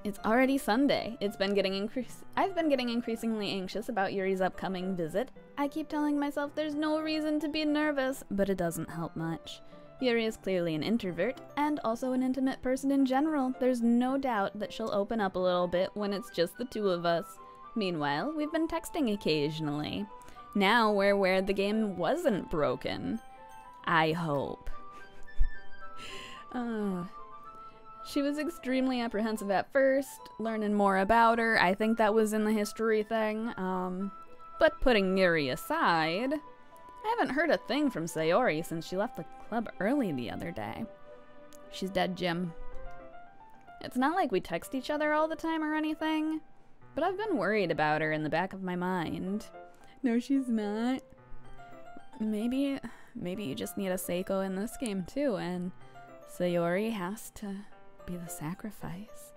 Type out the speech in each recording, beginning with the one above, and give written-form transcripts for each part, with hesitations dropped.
It's already Sunday. I've been getting increasingly anxious about Yuri's upcoming visit. I keep telling myself there's no reason to be nervous, but it doesn't help much. Yuri is clearly an introvert, and also an intimate person in general. There's no doubt that she'll open up a little bit when it's just the two of us. Meanwhile, we've been texting occasionally. Now we're where the game wasn't broken. I hope. She was extremely apprehensive at first, learning more about her. I think that was in the history thing. But putting Yuri aside, I haven't heard a thing from Sayori since she left the club early the other day. She's dead, Jim. It's not like we text each other all the time or anything, but I've been worried about her in the back of my mind. No, she's not. Maybe you just need a Seiko in this game too, and Sayori has to be the sacrifice.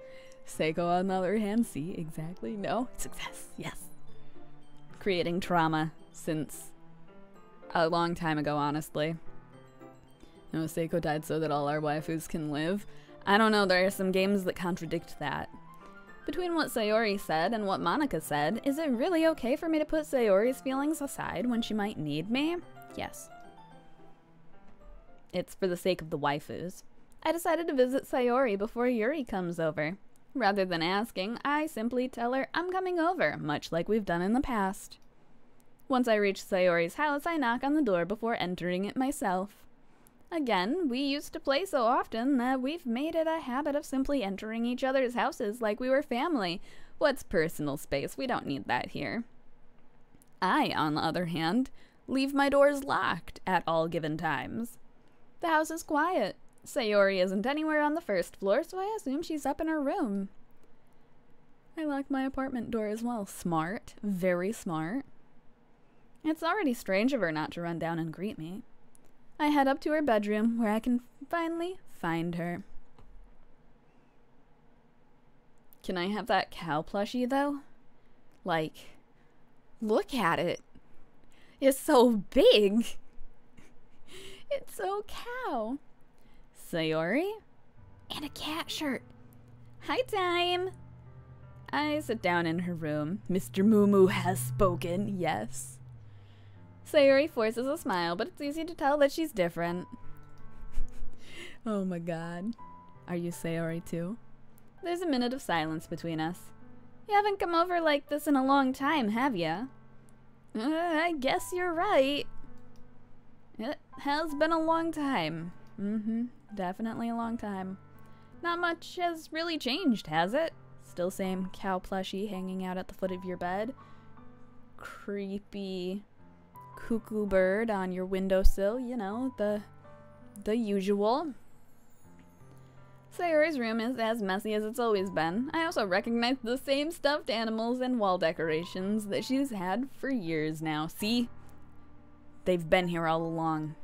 Seiko, on the other hand, see, exactly, no, success, yes. Creating trauma since a long time ago, honestly. No, Seiko died so that all our waifus can live. I don't know, there are some games that contradict that. Between what Sayori said and what Monika said, is it really okay for me to put Sayori's feelings aside when she might need me? Yes. It's for the sake of the waifus. I decided to visit Sayori before Yuri comes over. Rather than asking, I simply tell her I'm coming over, much like we've done in the past. Once I reach Sayori's house, I knock on the door before entering it myself. Again, we used to play so often that we've made it a habit of simply entering each other's houses like we were family. What's personal space? We don't need that here. I, on the other hand, leave my doors locked at all given times. The house is quiet. Sayori isn't anywhere on the first floor, so I assume she's up in her room. I lock my apartment door as well. Smart. Very smart. It's already strange of her not to run down and greet me. I head up to her bedroom, where I can finally find her. Can I have that cow plushie, though? Like, look at it. It's so big. It's so cow. Sayori? And a cat shirt. Hi, time. I sit down in her room. Mr. Moo has spoken, yes. Sayori forces a smile, but it's easy to tell that she's different. Oh my god. Are you Sayori too? There's a minute of silence between us. You haven't come over like this in a long time, have ya? I guess you're right. It has been a long time. Definitely a long time. Not much has really changed, has it? Still same cow plushie hanging out at the foot of your bed. Creepy cuckoo bird on your windowsill, you know, the usual. Sayori's room is as messy as it's always been. I also recognize the same stuffed animals and wall decorations that she's had for years now. See? They've been here all along.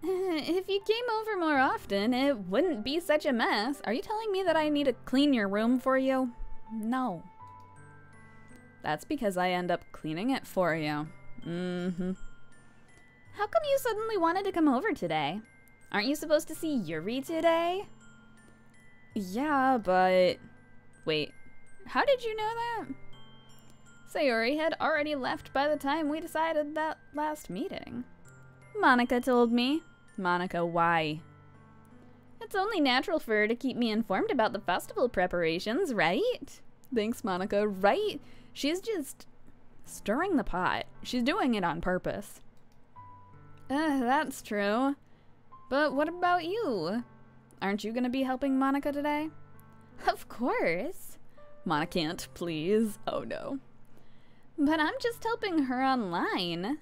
If you came over more often, it wouldn't be such a mess. Are you telling me that I need to clean your room for you? No. That's because I end up cleaning it for you. How come you suddenly wanted to come over today? Aren't you supposed to see Yuri today? Yeah, but... Wait, how did you know that? Sayori had already left by the time we decided that last meeting. Monika told me. Monika, why? It's only natural for her to keep me informed about the festival preparations, right? Thanks, Monika, right? She's just stirring the pot. She's doing it on purpose. That's true. But what about you? Aren't you gonna be helping Monika today? Of course. Monika can't, please. Oh no. But I'm just helping her online.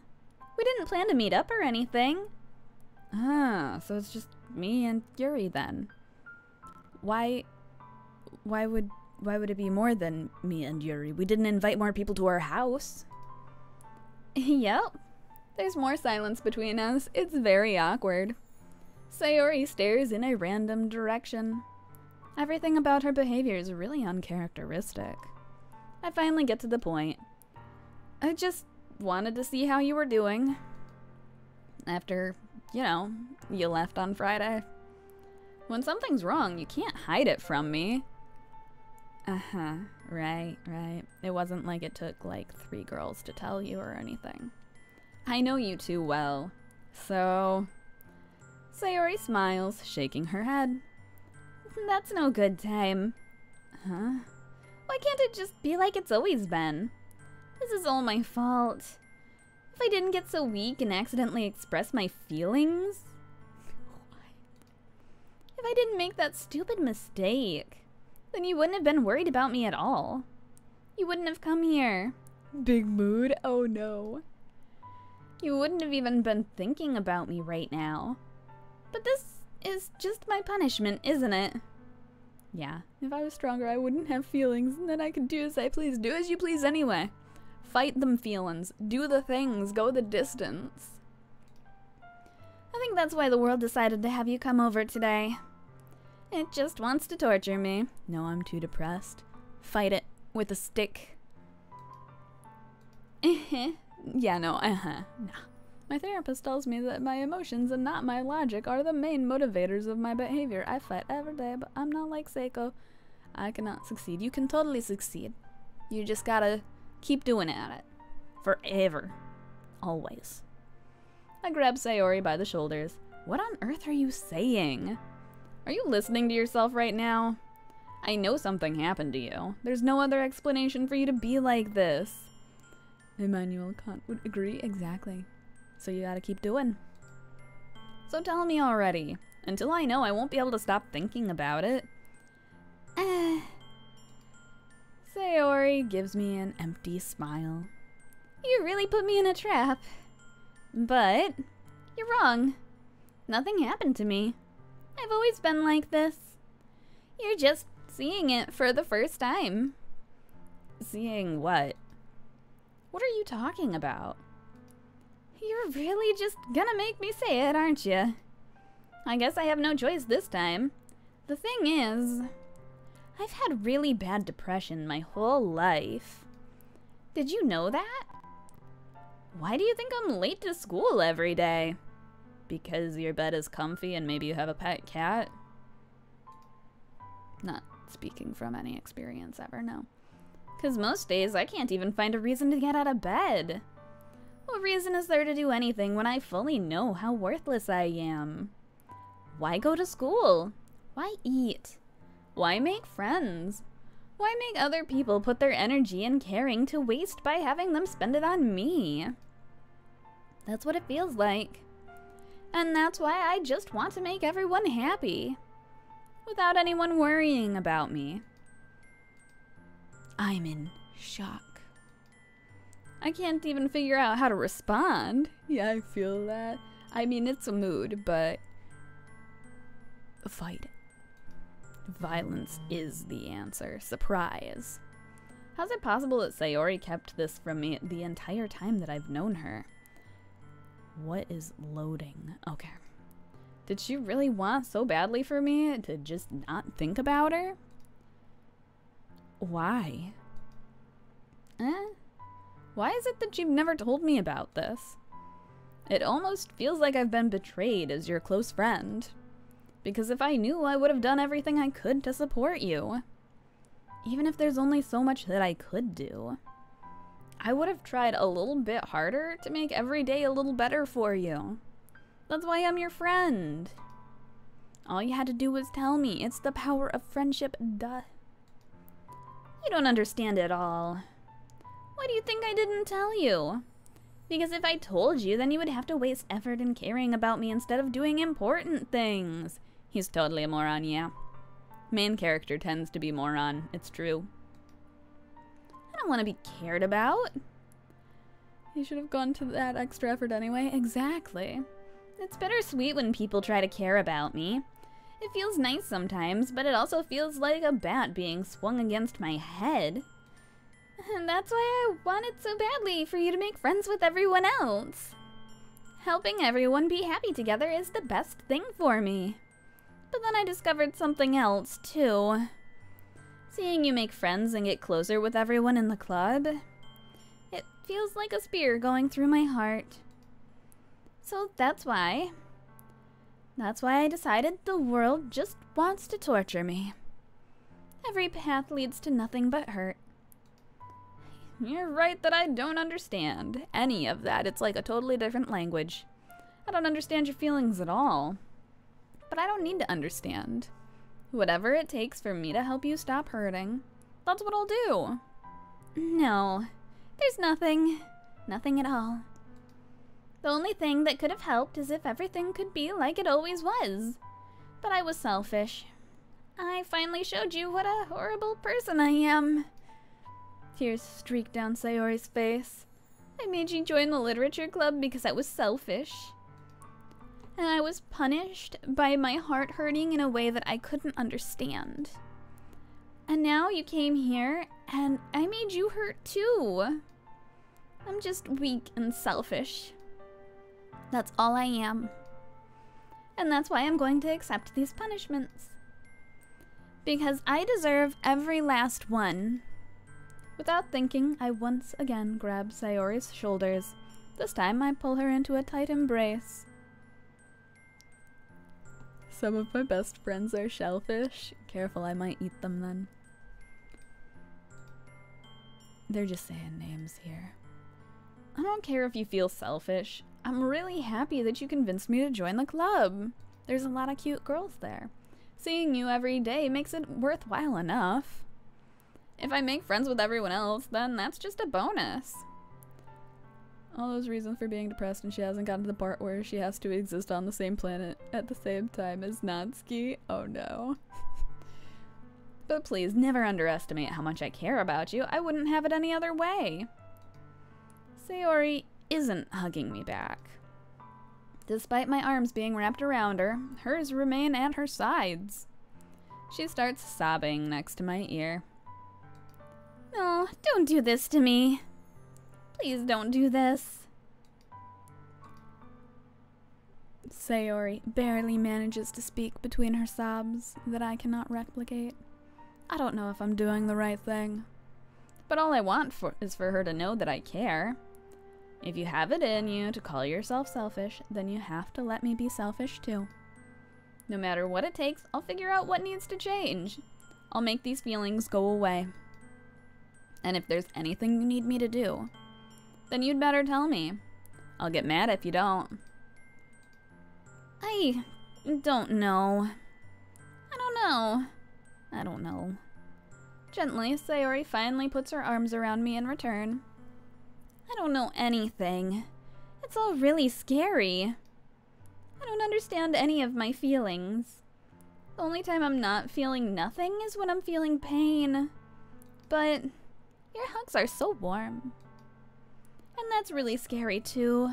We didn't plan to meet up or anything. Ah, so it's just me and Yuri then. Why would it be more than me and Yuri? We didn't invite more people to our house. Yep. There's more silence between us. It's very awkward. Sayori stares in a random direction. Everything about her behavior is really uncharacteristic. I finally get to the point. I just wanted to see how you were doing. After, you know, you left on Friday. When something's wrong, you can't hide it from me. Uh-huh. Right, right. It wasn't like it took like 3 girls to tell you or anything. I know you too well. So... Sayori smiles, shaking her head. That's no good time. Huh? Why can't it just be like it's always been? This is all my fault. If I didn't get so weak and accidentally express my feelings... If I didn't make that stupid mistake, then you wouldn't have been worried about me at all. You wouldn't have come here. Big mood? Oh no. You wouldn't have even been thinking about me right now. But this is just my punishment, isn't it? Yeah, if I was stronger, I wouldn't have feelings, and then I could do as I please. Do as you please anyway. Fight them feelings. Do the things. Go the distance. I think that's why the world decided to have you come over today. It just wants to torture me. No, I'm too depressed. Fight it with a stick. Yeah, no, nah. My therapist tells me that my emotions and not my logic are the main motivators of my behavior. I fight every day, but I'm not like Seiko. I cannot succeed. You can totally succeed. You just gotta keep doing it at it. Forever. Always. I grab Sayori by the shoulders. What on earth are you saying? Are you listening to yourself right now? I know something happened to you. There's no other explanation for you to be like this. Immanuel Kant would agree exactly. So you gotta keep doing. So tell me already. Until I know, I won't be able to stop thinking about it. Sayori gives me an empty smile. You really put me in a trap. But you're wrong. Nothing happened to me. I've always been like this. You're just seeing it for the first time. Seeing what? What are you talking about? You're really just gonna make me say it, aren't you? I guess I have no choice this time. The thing is, I've had really bad depression my whole life. Did you know that? Why do you think I'm late to school every day? Because your bed is comfy and maybe you have a pet cat? Not speaking from any experience ever, no. Because most days I can't even find a reason to get out of bed. What reason is there to do anything when I fully know how worthless I am? Why go to school? Why eat? Why make friends? Why make other people put their energy and caring to waste by having them spend it on me? That's what it feels like. And that's why I just want to make everyone happy. Without anyone worrying about me. I'm in shock. I can't even figure out how to respond. Yeah, I feel that. I mean, it's a mood, but... Fight. Violence is the answer. Surprise. How's it possible that Sayori kept this from me the entire time that I've known her? What is loading? Okay. Did she really want so badly for me to just not think about her? Why? Why is it that you've never told me about this? It almost feels like I've been betrayed as your close friend. Because if I knew, I would have done everything I could to support you. Even if there's only so much that I could do. I would have tried a little bit harder to make every day a little better for you. That's why I'm your friend. All you had to do was tell me. It's the power of friendship, duh. You don't understand at all. Why do you think I didn't tell you? Because if I told you, then you would have to waste effort in caring about me instead of doing important things. He's totally a moron, yeah. Main character tends to be moron, it's true. I don't want to be cared about. You should have gone to that extra effort anyway. Exactly. It's bittersweet when people try to care about me. It feels nice sometimes, but it also feels like a bat being swung against my head. And that's why I wanted so badly for you to make friends with everyone else. Helping everyone be happy together is the best thing for me. But then I discovered something else, too. Seeing you make friends and get closer with everyone in the club, it feels like a spear going through my heart. So that's why I decided the world just wants to torture me. Every path leads to nothing but hurt. You're right that I don't understand any of that. It's like a totally different language. I don't understand your feelings at all. But I don't need to understand. Whatever it takes for me to help you stop hurting, that's what I'll do. No, there's nothing. Nothing at all. The only thing that could have helped is if everything could be like it always was. But I was selfish. I finally showed you what a horrible person I am. Tears streaked down Sayori's face. I made you join the literature club because I was selfish. And I was punished by my heart hurting in a way that I couldn't understand. And now you came here and I made you hurt too. I'm just weak and selfish. That's all I am. And that's why I'm going to accept these punishments. Because I deserve every last one. Without thinking, I once again grab Sayori's shoulders. This time I pull her into a tight embrace. Some of my best friends are shellfish. Careful, I might eat them then. They're just saying names here. I don't care if you feel selfish. I'm really happy that you convinced me to join the club. There's a lot of cute girls there. Seeing you every day makes it worthwhile enough. If I make friends with everyone else, then that's just a bonus. All those reasons for being depressed and she hasn't gotten to the part where she has to exist on the same planet at the same time as Natsuki. Oh no. But please, never underestimate how much I care about you. I wouldn't have it any other way. Sayori isn't hugging me back. Despite my arms being wrapped around her, hers remain at her sides. She starts sobbing next to my ear. No, don't do this to me. Please don't do this. Sayori barely manages to speak between her sobs that I cannot replicate. I don't know if I'm doing the right thing. But all I want is for her to know that I care. If you have it in you to call yourself selfish, then you have to let me be selfish too. No matter what it takes, I'll figure out what needs to change. I'll make these feelings go away. And if there's anything you need me to do, then you'd better tell me. I'll get mad if you don't. I don't know. I don't know. Gently, Sayori finally puts her arms around me in return. I don't know anything. It's all really scary. I don't understand any of my feelings. The only time I'm not feeling nothing is when I'm feeling pain. But your hugs are so warm. And that's really scary too.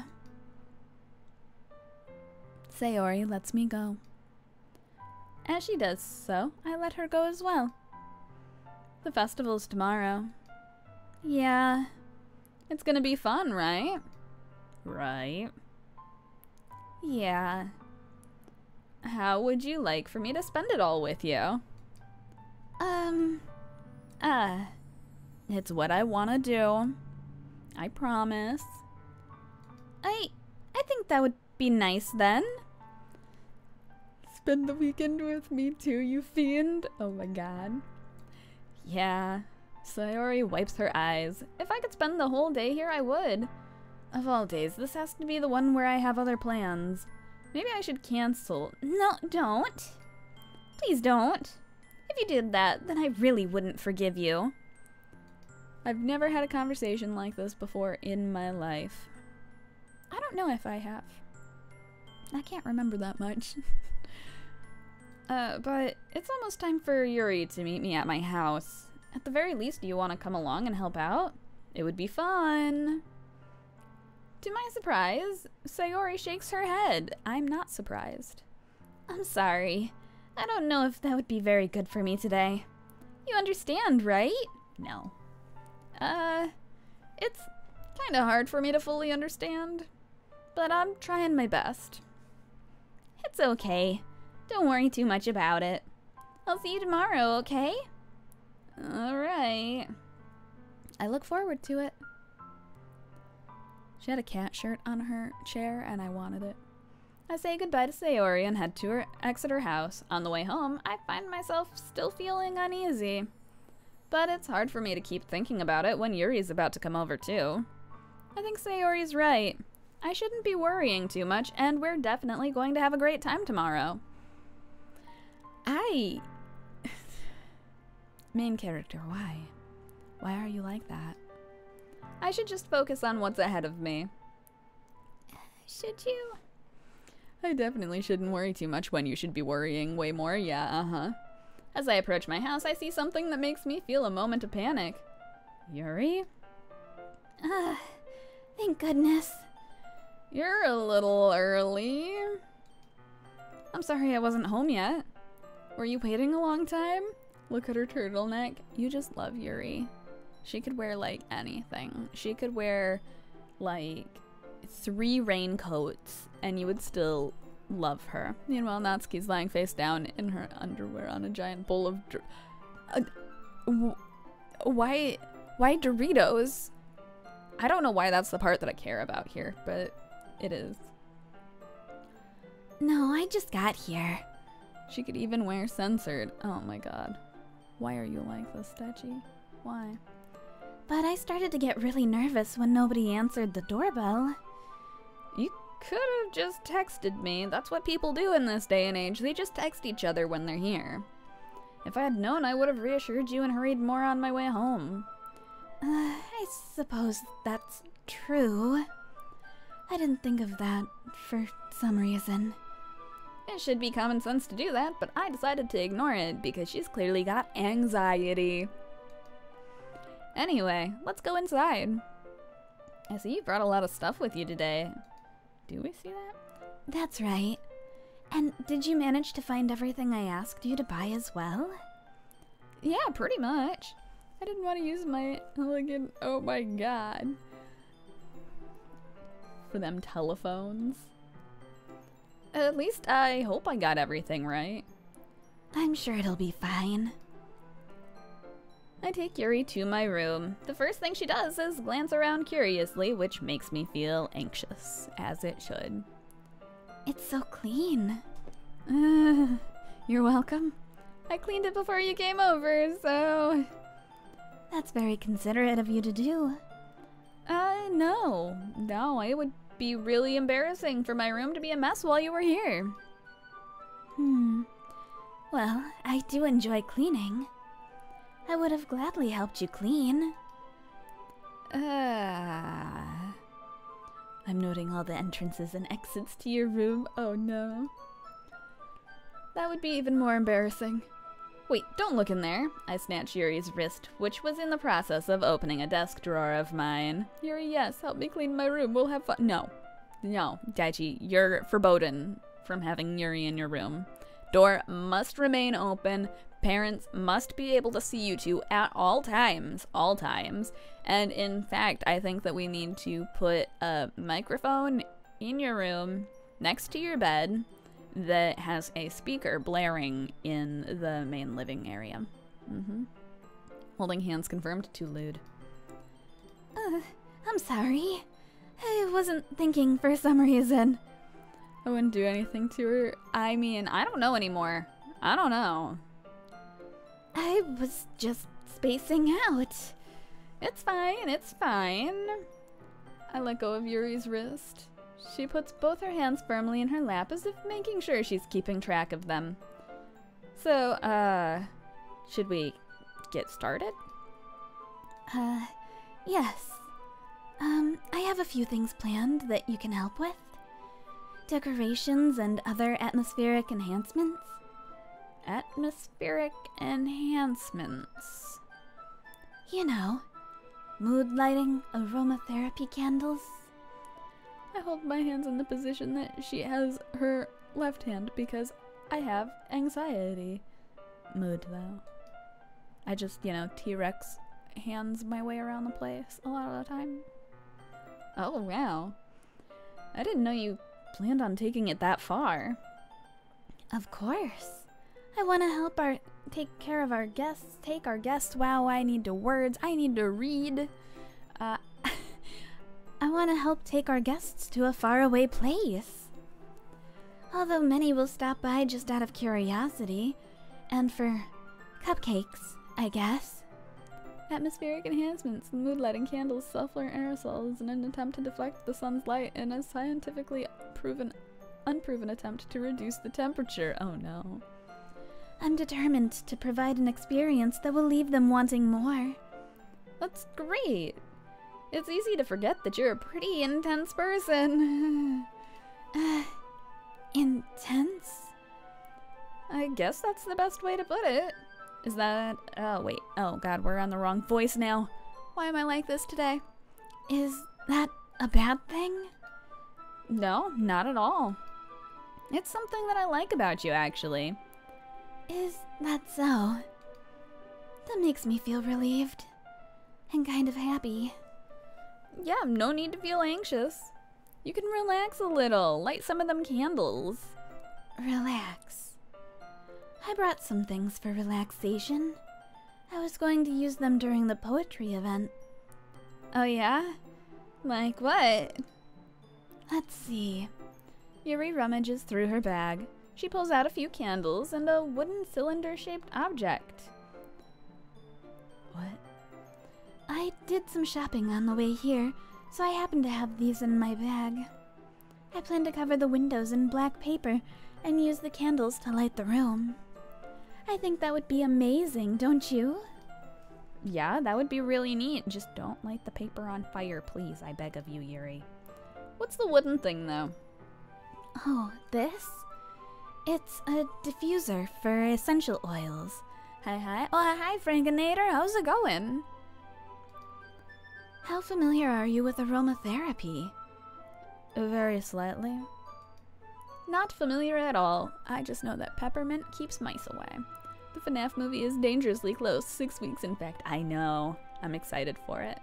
Sayori lets me go. As she does so, I let her go as well. The festival's tomorrow. Yeah. It's gonna be fun, right? Right. Yeah. How would you like for me to spend it all with you? It's what I want to do. I promise. I think that would be nice then. Spend the weekend with me too, you fiend. Oh my god. Yeah. Sayori wipes her eyes. If I could spend the whole day here, I would. Of all days, this has to be the one where I have other plans. Maybe I should cancel. No, don't. Please don't. If you did that, then I really wouldn't forgive you. I've never had a conversation like this before in my life. I don't know if I have. I can't remember that much. But it's almost time for Yuri to meet me at my house. At the very least, do you want to come along and help out? It would be fun. To my surprise, Sayori shakes her head. I'm not surprised. I'm sorry. I don't know if that would be very good for me today. You understand, right? No. It's kind of hard for me to fully understand, but I'm trying my best. It's okay. Don't worry too much about it. I'll see you tomorrow, okay? Alright. I look forward to it. She had a cat shirt on her chair and I wanted it. I say goodbye to Sayori and head to her Exeter house. On the way home, I find myself still feeling uneasy. But it's hard for me to keep thinking about it when Yuri's about to come over too. I think Sayori's right. I shouldn't be worrying too much, and we're definitely going to have a great time tomorrow. Main character, why? Why are you like that? I should just focus on what's ahead of me. Should you? I definitely shouldn't worry too much when you should be worrying way more, yeah, As I approach my house, I see something that makes me feel a moment of panic. Yuri? Thank goodness. You're a little early. I'm sorry I wasn't home yet. Were you waiting a long time? Look at her turtleneck. You just love Yuri. She could wear, like, anything. She could wear, like, 3 raincoats, and you would still love her. Meanwhile, Natsuki's lying face down in her underwear on a giant bowl of why Doritos? I don't know why that's the part that I care about here, but it is. No, I just got here. She could even wear censored. Oh my god. Why are you like this, Dechi? Why? But I started to get really nervous when nobody answered the doorbell. You could have just texted me. That's what people do in this day and age. They just text each other when they're here. If I had known, I would have reassured you and hurried more on my way home. I suppose that's true. I didn't think of that for some reason. It should be common sense to do that, but I decided to ignore it because she's clearly got anxiety. Anyway, let's go inside. I see you brought a lot of stuff with you today. Do we see that? That's right. And did you manage to find everything I asked you to buy as well? Yeah, pretty much. I didn't want to use my elegant, oh my god. For them telephones. At least I hope I got everything right. I'm sure it'll be fine. I take Yuri to my room. The first thing she does is glance around curiously, which makes me feel anxious, as it should. It's so clean. You're welcome. I cleaned it before you came over, so... That's very considerate of you to do. No, it would be really embarrassing for my room to be a mess while you were here. Well, I do enjoy cleaning. I would have gladly helped you clean. I'm noting all the entrances and exits to your room. Oh no. That would be even more embarrassing. Wait, don't look in there. I snatched Yuri's wrist, which was in the process of opening a desk drawer of mine. Yuri, yes, help me clean my room. We'll have fun. No, Daichi, you're forbidden from having Yuri in your room. Door must remain open. Parents must be able to see you two at all times. All times. And in fact, I think that we need to put a microphone in your room next to your bed that has a speaker blaring in the main living area. Holding hands confirmed to lewd. I'm sorry. I wasn't thinking for some reason. I wouldn't do anything to her. I mean, I don't know anymore. I don't know. I was just spacing out. It's fine, it's fine. I let go of Yuri's wrist. She puts both her hands firmly in her lap as if making sure she's keeping track of them. So, should we get started? Yes. I have a few things planned that you can help with. Decorations and other atmospheric enhancements. Atmospheric enhancements. You know, mood lighting, aromatherapy candles. I hold my hands in the position that she has her left hand because I have anxiety. Mood, though. I just, T-Rex hands my way around the place a lot of the time. Oh, wow. I didn't know you planned on taking it that far. Of course. I want to help take care of our guests, take our guests. Wow, I need to words. I need to read. I want to help take our guests to a faraway place. Although many will stop by just out of curiosity. And for cupcakes, I guess. Atmospheric enhancements, mood-lighting candles, sulfur aerosols in an attempt to deflect the sun's light in a scientifically unproven attempt to reduce the temperature. Oh no. I'm determined to provide an experience that will leave them wanting more. That's great. It's easy to forget that you're a pretty intense person. Intense? I guess that's the best way to put it. Is that... Oh, wait. Oh, God, we're on the wrong voice now. Why am I like this today? Is that a bad thing? No, not at all. It's something that I like about you, actually. Is that so? That makes me feel relieved. And kind of happy. Yeah, no need to feel anxious. You can relax a little, light some of them candles. Relax. I brought some things for relaxation. I was going to use them during the poetry event. Oh yeah? Like what? Let's see. Yuri rummages through her bag. She pulls out a few candles and a wooden cylinder-shaped object. What? I did some shopping on the way here, so I happen to have these in my bag. I plan to cover the windows in black paper and use the candles to light the room. I think that would be amazing, don't you? Yeah, that would be really neat. Just don't light the paper on fire, please, I beg of you, Yuri. What's the wooden thing, though? Oh, this? It's a diffuser for essential oils. Hi. Oh, hi, Frankinator. How's it going? How familiar are you with aromatherapy? Very slightly. Not familiar at all. I just know that peppermint keeps mice away. The FNAF movie is dangerously close. 6 weeks, in fact. I know. I'm excited for it.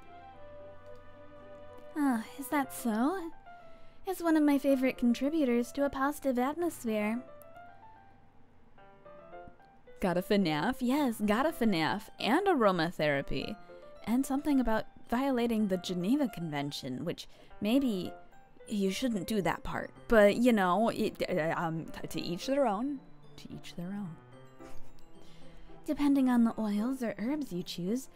Oh, is that so? It's one of my favorite contributors to a positive atmosphere. Got a FNAF? Yes, got a FNAF. And aromatherapy. And something about violating the Geneva Convention, which maybe you shouldn't do that part. But, you know, to each their own. To each their own. Depending on the oils or herbs you choose,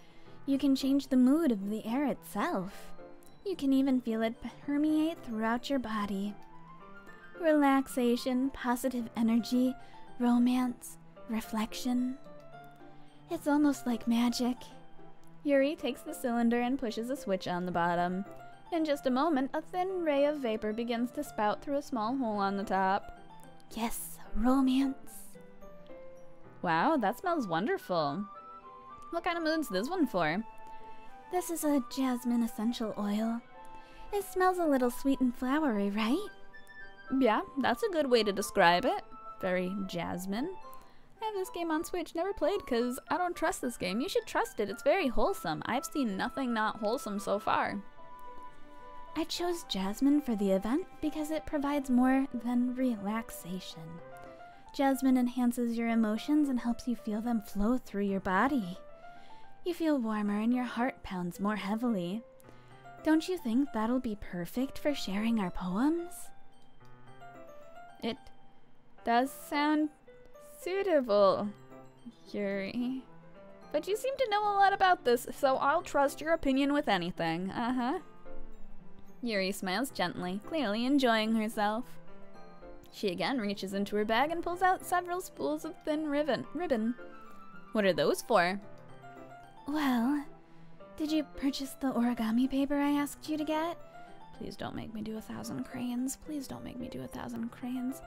you can change the mood of the air itself. You can even feel it permeate throughout your body. Relaxation, positive energy, romance, reflection. It's almost like magic. Yuri takes the cylinder and pushes a switch on the bottom. In just a moment, a thin ray of vapor begins to spout through a small hole on the top. Yes, romance. Wow, that smells wonderful. What kind of mood's this one for? This is a jasmine essential oil. It smells a little sweet and flowery, right? Yeah, that's a good way to describe it. Very jasmine. I have this game on Switch, never played because I don't trust this game. You should trust it, it's very wholesome. I've seen nothing not wholesome so far. I chose jasmine for the event because it provides more than relaxation. Jasmine enhances your emotions and helps you feel them flow through your body. You feel warmer and your heart pounds more heavily. Don't you think that'll be perfect for sharing our poems? It does sound suitable, Yuri. But you seem to know a lot about this, so I'll trust your opinion with anything. Yuri smiles gently, clearly enjoying herself. She again reaches into her bag and pulls out several spools of thin ribbon. What are those for? Well, did you purchase the origami paper I asked you to get? Please don't make me do 1,000 crayons. Please don't make me do 1,000 crayons.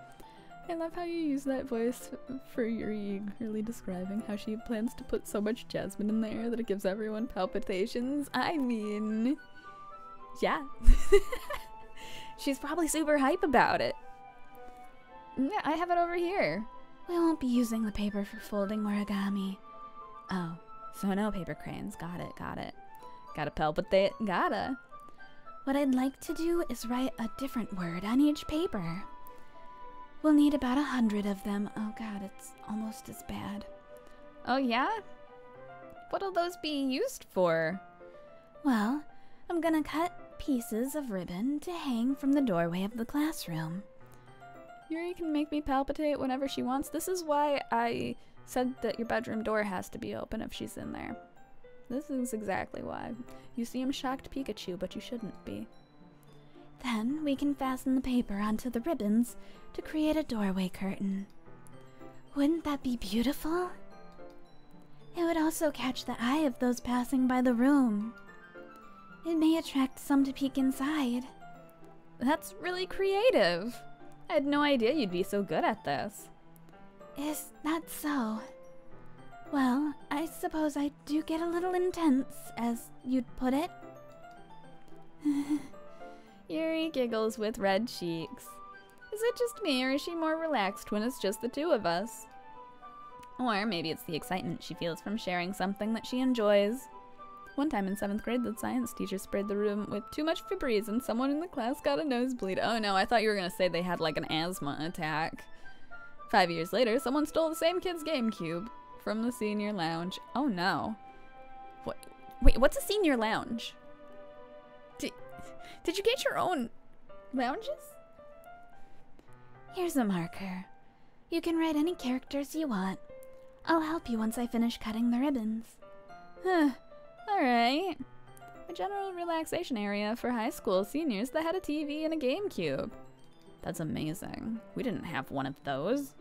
I love how you use that voice for Yuri eagerly describing how she plans to put so much jasmine in the air that it gives everyone palpitations. I mean, yeah. She's probably super hype about it. Yeah, I have it over here. We won't be using the paper for folding origami. Oh, so no paper crayons. Got it. Gotta palpitate. Gotta. What I'd like to do is write a different word on each paper. We'll need about 100 of them. Oh god, it's almost as bad. Oh yeah? What'll those be used for? Well, I'm gonna cut pieces of ribbon to hang from the doorway of the classroom. Yuri can make me palpitate whenever she wants. This is why I said that your bedroom door has to be open if she's in there. This is exactly why. You seem shocked Pikachu, but you shouldn't be. Then we can fasten the paper onto the ribbons to create a doorway curtain. Wouldn't that be beautiful? It would also catch the eye of those passing by the room. It may attract some to peek inside. That's really creative. I had no idea you'd be so good at this. Is that so? Well, I suppose I do get a little intense, as you'd put it. Yuri giggles with red cheeks. Is it just me, or is she more relaxed when it's just the two of us? Or maybe it's the excitement she feels from sharing something that she enjoys. One time in 7th grade, the science teacher sprayed the room with too much Febreze and someone in the class got a nosebleed. Oh no, I thought you were gonna say they had like an asthma attack. 5 years later, someone stole the same kid's GameCube from the senior lounge. Oh no. What? Wait, what's a senior lounge? Did you get your own lounges? Here's a marker. You can write any characters you want. I'll help you once I finish cutting the ribbons. Alright. A general relaxation area for high school seniors that had a TV and a GameCube. That's amazing. We didn't have one of those.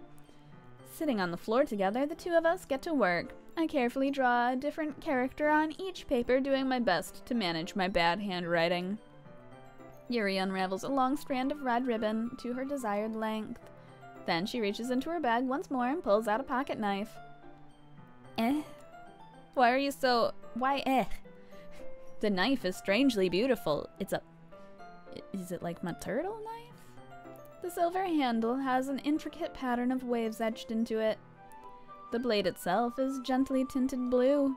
Sitting on the floor together, the two of us get to work. I carefully draw a different character on each paper, doing my best to manage my bad handwriting. Yuri unravels a long strand of red ribbon to her desired length. Then she reaches into her bag once more and pulls out a pocket knife. Why are you so... Why The knife is strangely beautiful. Is it like my turtle knife? The silver handle has an intricate pattern of waves etched into it. The blade itself is gently tinted blue.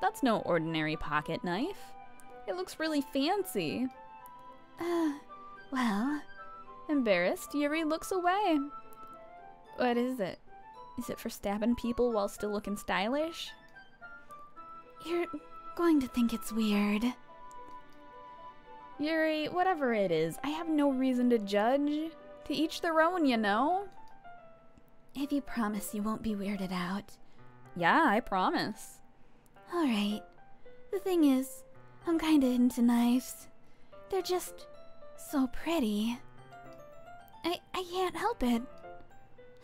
That's no ordinary pocket knife. It looks really fancy. Well... Embarrassed, Yuri looks away. What is it? Is it for stabbing people while still looking stylish? You're going to think it's weird. Yuri, whatever it is, I have no reason to judge. To each their own, you know? If you promise you won't be weirded out. Yeah, I promise. Alright. The thing is, I'm kinda into knives. They're just so pretty. I can't help it.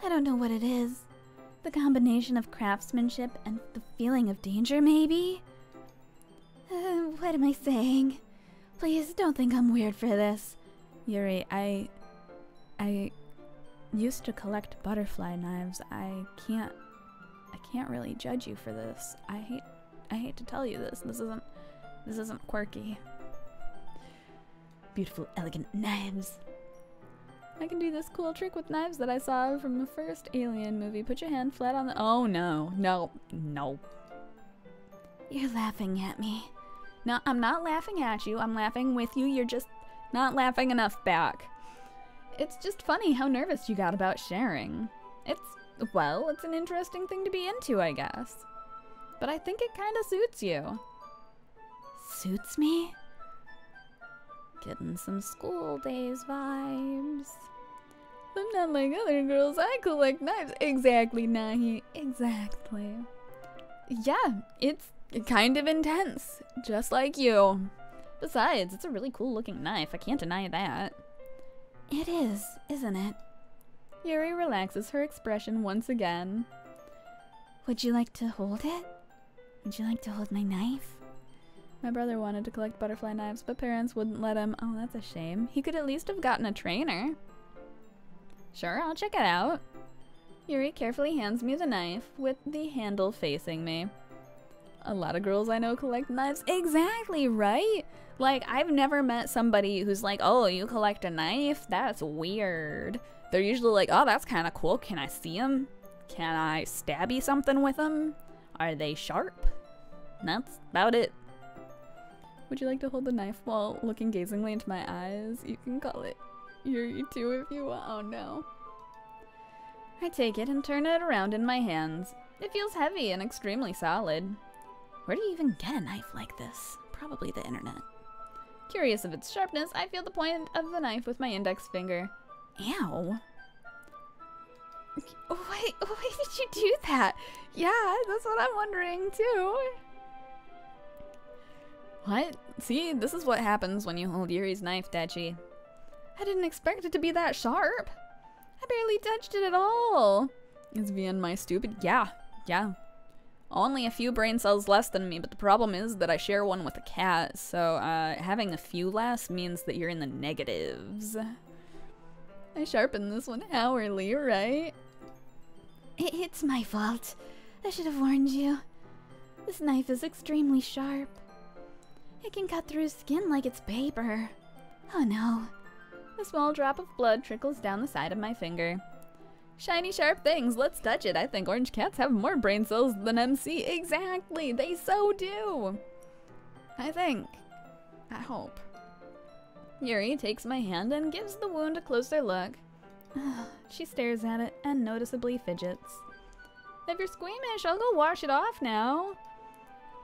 I don't know what it is. The combination of craftsmanship and the feeling of danger, maybe? What am I saying? Please don't think I'm weird for this. Yuri, I used to collect butterfly knives. I can't really judge you for this. I hate to tell you this. This isn't quirky. Beautiful, elegant knives. I can do this cool trick with knives that I saw from the first Alien movie. Put your hand flat on the... Oh, no. No. No. You're laughing at me. No, I'm not laughing at you. I'm laughing with you. You're just not laughing enough back. It's just funny how nervous you got about sharing. It's an interesting thing to be into, I guess. But I think it kind of suits you. Suits me? Getting some school days vibes. I'm not like other girls. I collect knives. Exactly, Nahi. Exactly. Yeah, it's kind of intense. Just like you. Besides, it's a really cool looking knife. I can't deny that. It is, isn't it? Yuri relaxes her expression once again. Would you like to hold it? Would you like to hold my knife? My brother wanted to collect butterfly knives, but parents wouldn't let him. Oh, that's a shame. He could at least have gotten a trainer. Sure, I'll check it out. Yuri carefully hands me the knife, with the handle facing me. A lot of girls I know collect knives. Exactly, right? Like, I've never met somebody who's like, oh, you collect a knife? That's weird. They're usually like, oh, that's kind of cool. Can I see them? Can I stabby something with them? Are they sharp? That's about it. Would you like to hold the knife while looking gazingly into my eyes? You can call it Yuri too if you want. Oh no. I take it and turn it around in my hands. It feels heavy and extremely solid. Where do you even get a knife like this? Probably the internet. Curious of its sharpness, I feel the point of the knife with my index finger. Ow. Why did you do that? Yeah, that's what I'm wondering too. What? See, this is what happens when you hold Yuri's knife, Dechi. I didn't expect it to be that sharp. I barely touched it at all. Is Vian my stupid? Yeah. Only a few brain cells less than me, but the problem is that I share one with a cat, so having a few less means that you're in the negatives. I sharpen this one hourly, right? It's my fault. I should have warned you. This knife is extremely sharp. It can cut through skin like it's paper. Oh no. A small drop of blood trickles down the side of my finger. Shiny, sharp things. Let's touch it. I think orange cats have more brain cells than MC. Exactly. They so do. I think. I hope. Yuri takes my hand and gives the wound a closer look. She stares at it and noticeably fidgets. If you're squeamish, I'll go wash it off now.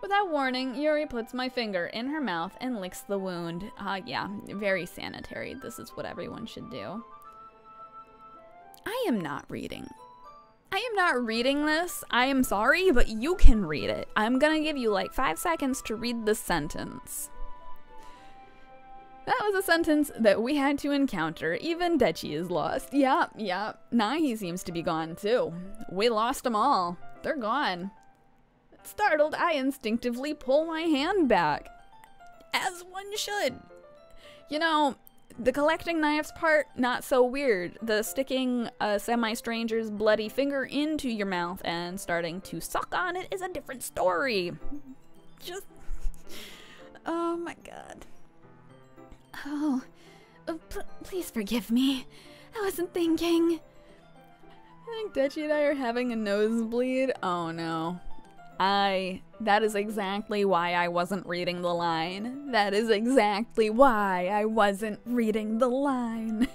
Without warning, Yuri puts my finger in her mouth and licks the wound. Yeah, very sanitary. This is what everyone should do. I am not reading. I am not reading this. I am sorry, but you can read it. I'm gonna give you like 5 seconds to read this sentence. That was a sentence that we had to encounter. Even Dechi is lost. Yeah. Nahi seems to be gone too. We lost them all. They're gone. Startled, I instinctively pull my hand back. As one should. You know, the collecting knives part, not so weird. The sticking a semi-stranger's bloody finger into your mouth and starting to suck on it is a different story. Just... oh my god. Oh, please forgive me. I wasn't thinking. I think Dechi and I are having a nosebleed. Oh no. That is exactly why I wasn't reading the line. That is exactly why I wasn't reading the line.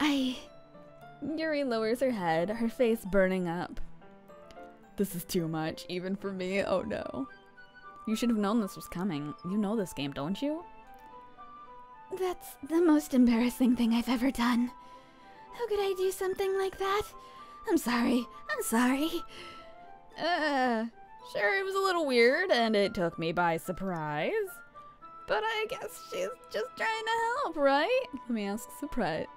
Yuri lowers her head, her face burning up. This is too much, even for me. Oh no. You should have known this was coming. You know this game, don't you? That's the most embarrassing thing I've ever done. How could I do something like that? I'm sorry. Sure, it was a little weird and it took me by surprise. But I guess she's just trying to help, right? Let me act surprised,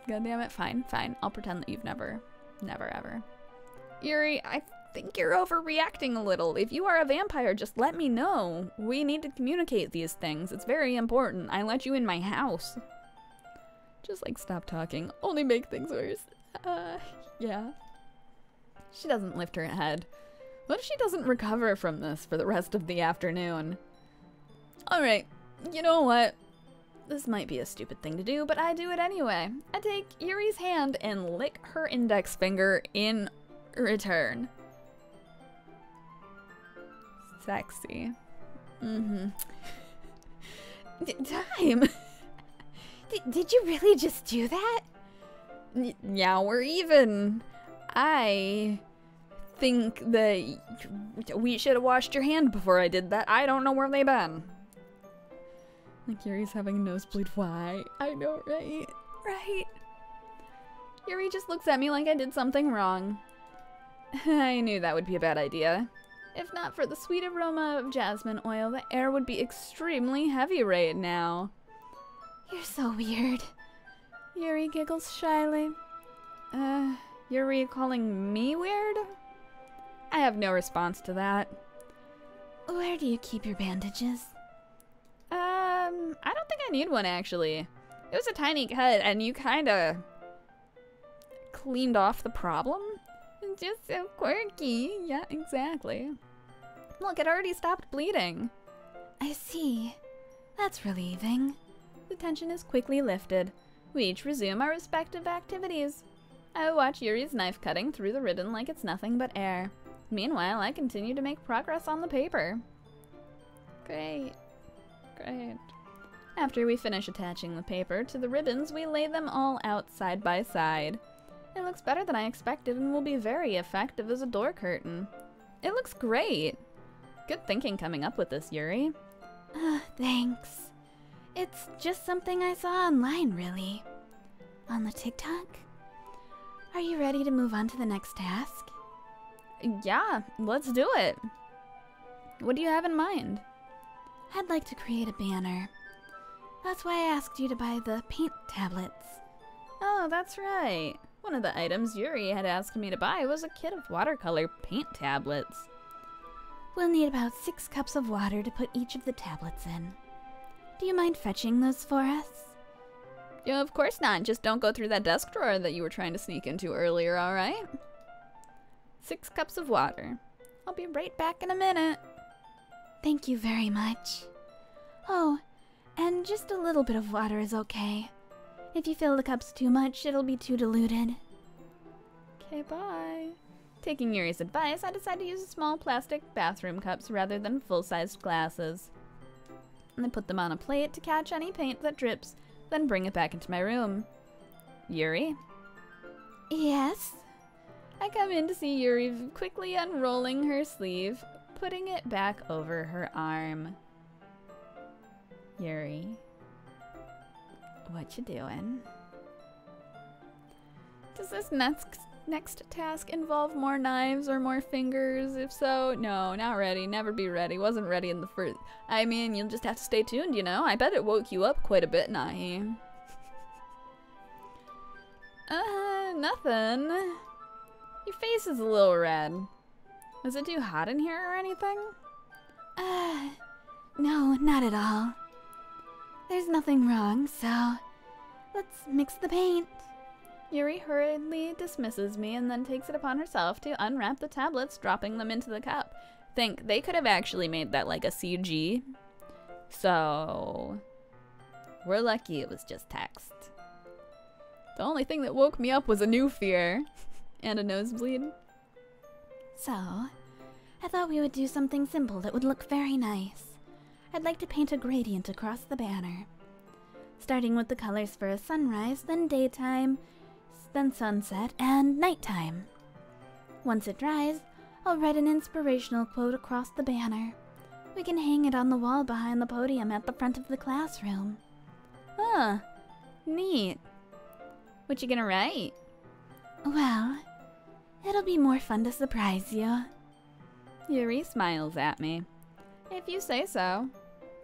goddammit. Fine. I'll pretend that you've never ever. Yuri, I think you're overreacting a little. If you are a vampire, just let me know. We need to communicate these things. It's very important. I let you in my house. Just like stop talking. Only make things worse. Yeah. She doesn't lift her head. What if she doesn't recover from this for the rest of the afternoon? Alright, you know what? This might be a stupid thing to do, but I do it anyway. I take Yuri's hand and lick her index finger in return. Sexy. Time! Did you really just do that? Yeah, we're even. I think that we should have washed your hand before I did that. I don't know where they've been. Like Yuri's having a nosebleed. Why? I know, right? Right. Yuri just looks at me like I did something wrong. I knew that would be a bad idea. If not for the sweet aroma of jasmine oil, the air would be extremely heavy right now. You're so weird. Yuri giggles shyly. Yuri calling me weird? I have no response to that. Where do you keep your bandages? I don't think I need one, actually. It was a tiny cut, and you kinda cleaned off the problem. It's just so quirky. Yeah, exactly. Look, it already stopped bleeding. I see. That's relieving. The tension is quickly lifted. We each resume our respective activities. I watch Yuri's knife cutting through the ribbon like it's nothing but air. Meanwhile, I continue to make progress on the paper. Great. After we finish attaching the paper to the ribbons, we lay them all out side by side. It looks better than I expected and will be very effective as a door curtain. It looks great. Good thinking coming up with this, Yuri. Thanks. It's just something I saw online, really. On the TikTok? Are you ready to move on to the next task? Yeah, let's do it. What do you have in mind? I'd like to create a banner. That's why I asked you to buy the paint tablets. Oh, that's right. One of the items Yuri had asked me to buy was a kit of watercolor paint tablets. We'll need about 6 cups of water to put each of the tablets in. Do you mind fetching those for us? Yeah, of course not. Just don't go through that desk drawer that you were trying to sneak into earlier, alright? 6 cups of water. I'll be right back in a minute. Thank you very much. Oh, and just a little bit of water is okay. If you fill the cups too much, it'll be too diluted. Okay, bye. Taking Yuri's advice, I decided to use small plastic bathroom cups rather than full-sized glasses. And I put them on a plate to catch any paint that drips, then bring it back into my room. Yuri? Yes? I come in to see Yuri quickly unrolling her sleeve, putting it back over her arm. Yuri, what you doing? Does this next task involve more knives or more fingers? If so, no, not ready. Never be ready. Wasn't ready in the first. I mean, you'll just have to stay tuned, you know? I bet it woke you up quite a bit, Nahi. Nothing. Your face is a little red. Is it too hot in here or anything? No, not at all. There's nothing wrong, so let's mix the paint. Yuri hurriedly dismisses me and then takes it upon herself to unwrap the tablets, dropping them into the cup. Think, they could have actually made that like a CG. So, we're lucky it was just text. The only thing that woke me up was a new fear. And a nosebleed. So, I thought we would do something simple that would look very nice. I'd like to paint a gradient across the banner. Starting with the colors for a sunrise, then daytime, then sunset, and nighttime. Once it dries, I'll write an inspirational quote across the banner. We can hang it on the wall behind the podium at the front of the classroom. Huh. Neat. What you gonna write? Well, it'll be more fun to surprise you. Yuri smiles at me. If you say so.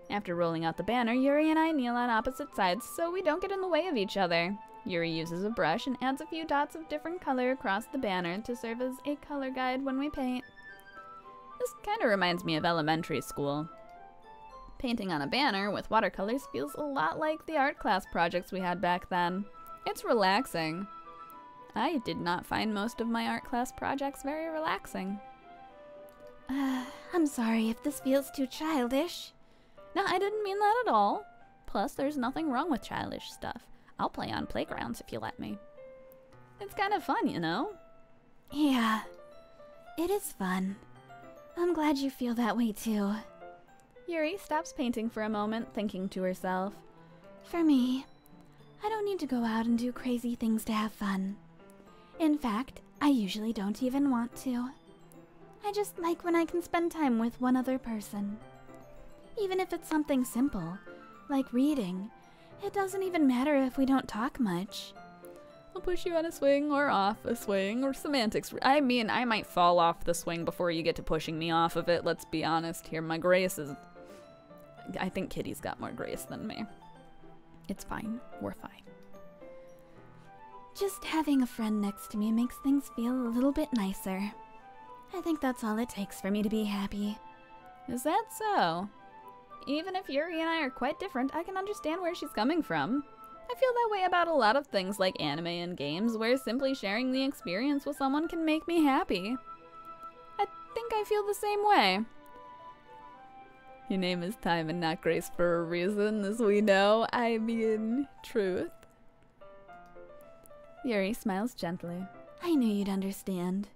After rolling out the banner, Yuri and I kneel on opposite sides so we don't get in the way of each other. Yuri uses a brush and adds a few dots of different color across the banner to serve as a color guide when we paint. This kind of reminds me of elementary school. Painting on a banner with watercolors feels a lot like the art class projects we had back then. It's relaxing. I did not find most of my art class projects very relaxing. I'm sorry if this feels too childish. No, I didn't mean that at all. Plus, there's nothing wrong with childish stuff. I'll play on playgrounds if you let me. It's kind of fun, you know? Yeah, it is fun. I'm glad you feel that way too. Yuri stops painting for a moment, thinking to herself. For me, I don't need to go out and do crazy things to have fun. In fact, I usually don't even want to. I just like when I can spend time with one other person. Even if it's something simple, like reading, it doesn't even matter if we don't talk much. I'll push you on a swing or off a swing or semantics. I mean, I might fall off the swing before you get to pushing me off of it. Let's be honest here. My grace is... I think Kitty's got more grace than me. It's fine. We're fine. Just having a friend next to me makes things feel a little bit nicer. I think that's all it takes for me to be happy. Is that so? Even if Yuri and I are quite different, I can understand where she's coming from. I feel that way about a lot of things like anime and games, where simply sharing the experience with someone can make me happy. I think I feel the same way. Your name is Time and not Grace for a reason, as we know. I mean, truth. Yuri smiles gently. I knew you'd understand.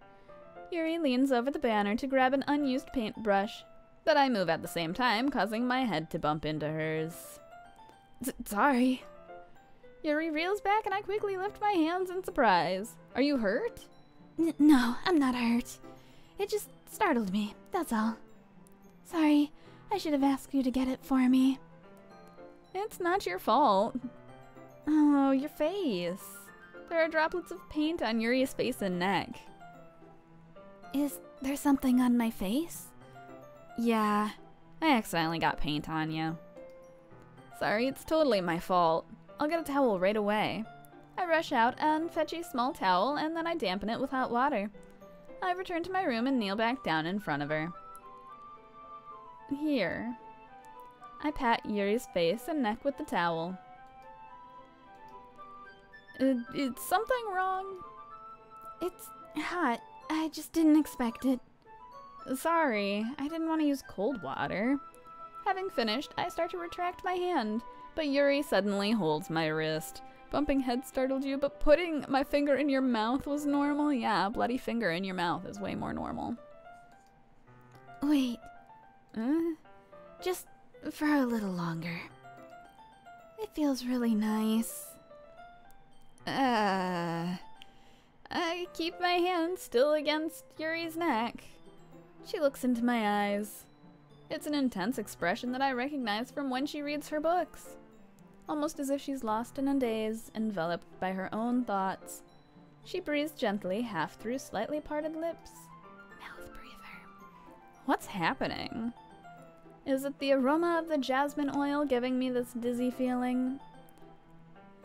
Yuri leans over the banner to grab an unused paintbrush, but I move at the same time, causing my head to bump into hers. Sorry. Yuri reels back and I quickly lift my hands in surprise. Are you hurt? No, I'm not hurt. It just startled me, that's all. Sorry, I should have asked you to get it for me. It's not your fault. Oh, your face. There are droplets of paint on Yuri's face and neck. Is there something on my face? Yeah, I accidentally got paint on you. Sorry, it's totally my fault. I'll get a towel right away. I rush out and fetch a small towel, and then I dampen it with hot water. I return to my room and kneel back down in front of her. Here. I pat Yuri's face and neck with the towel. Is something wrong? It's hot. I just didn't expect it. Sorry, I didn't want to use cold water. Having finished, I start to retract my hand, but Yuri suddenly holds my wrist. Bumping head startled you, but putting my finger in your mouth was normal? Yeah, bloody finger in your mouth is way more normal. Wait. Just for a little longer. It feels really nice. I keep my hand still against Yuri's neck. She looks into my eyes. It's an intense expression that I recognize from when she reads her books. Almost as if she's lost in a daze, enveloped by her own thoughts. She breathes gently, half through slightly parted lips. Mouth breather. What's happening? Is it the aroma of the jasmine oil giving me this dizzy feeling?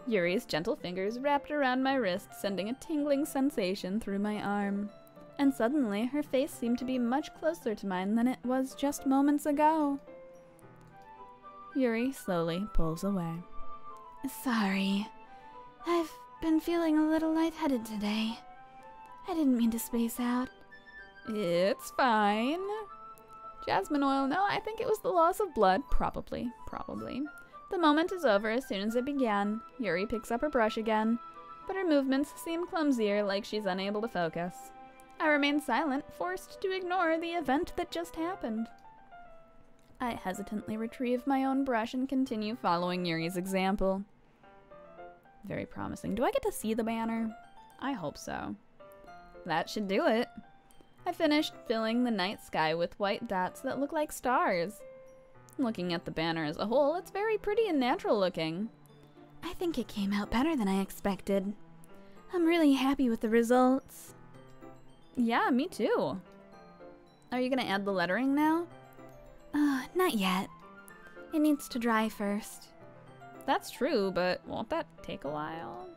Yuri's gentle fingers wrapped around my wrist, sending a tingling sensation through my arm. And suddenly, her face seemed to be much closer to mine than it was just moments ago. Yuri slowly pulls away. Sorry. I've been feeling a little lightheaded today. I didn't mean to space out. It's fine. Jasmine oil, no, I think it was the loss of blood. Probably. The moment is over as soon as it began. Yuri picks up her brush again, but her movements seem clumsier, like she's unable to focus. I remain silent, forced to ignore the event that just happened. I hesitantly retrieve my own brush and continue following Yuri's example. Very promising. Do I get to see the banner? I hope so. That should do it. I finished filling the night sky with white dots that look like stars. Looking at the banner as a whole, it's very pretty and natural looking. I think it came out better than I expected. I'm really happy with the results. Yeah, me too. Are you gonna add the lettering now? Not yet. It needs to dry first. That's true, but won't that take a while?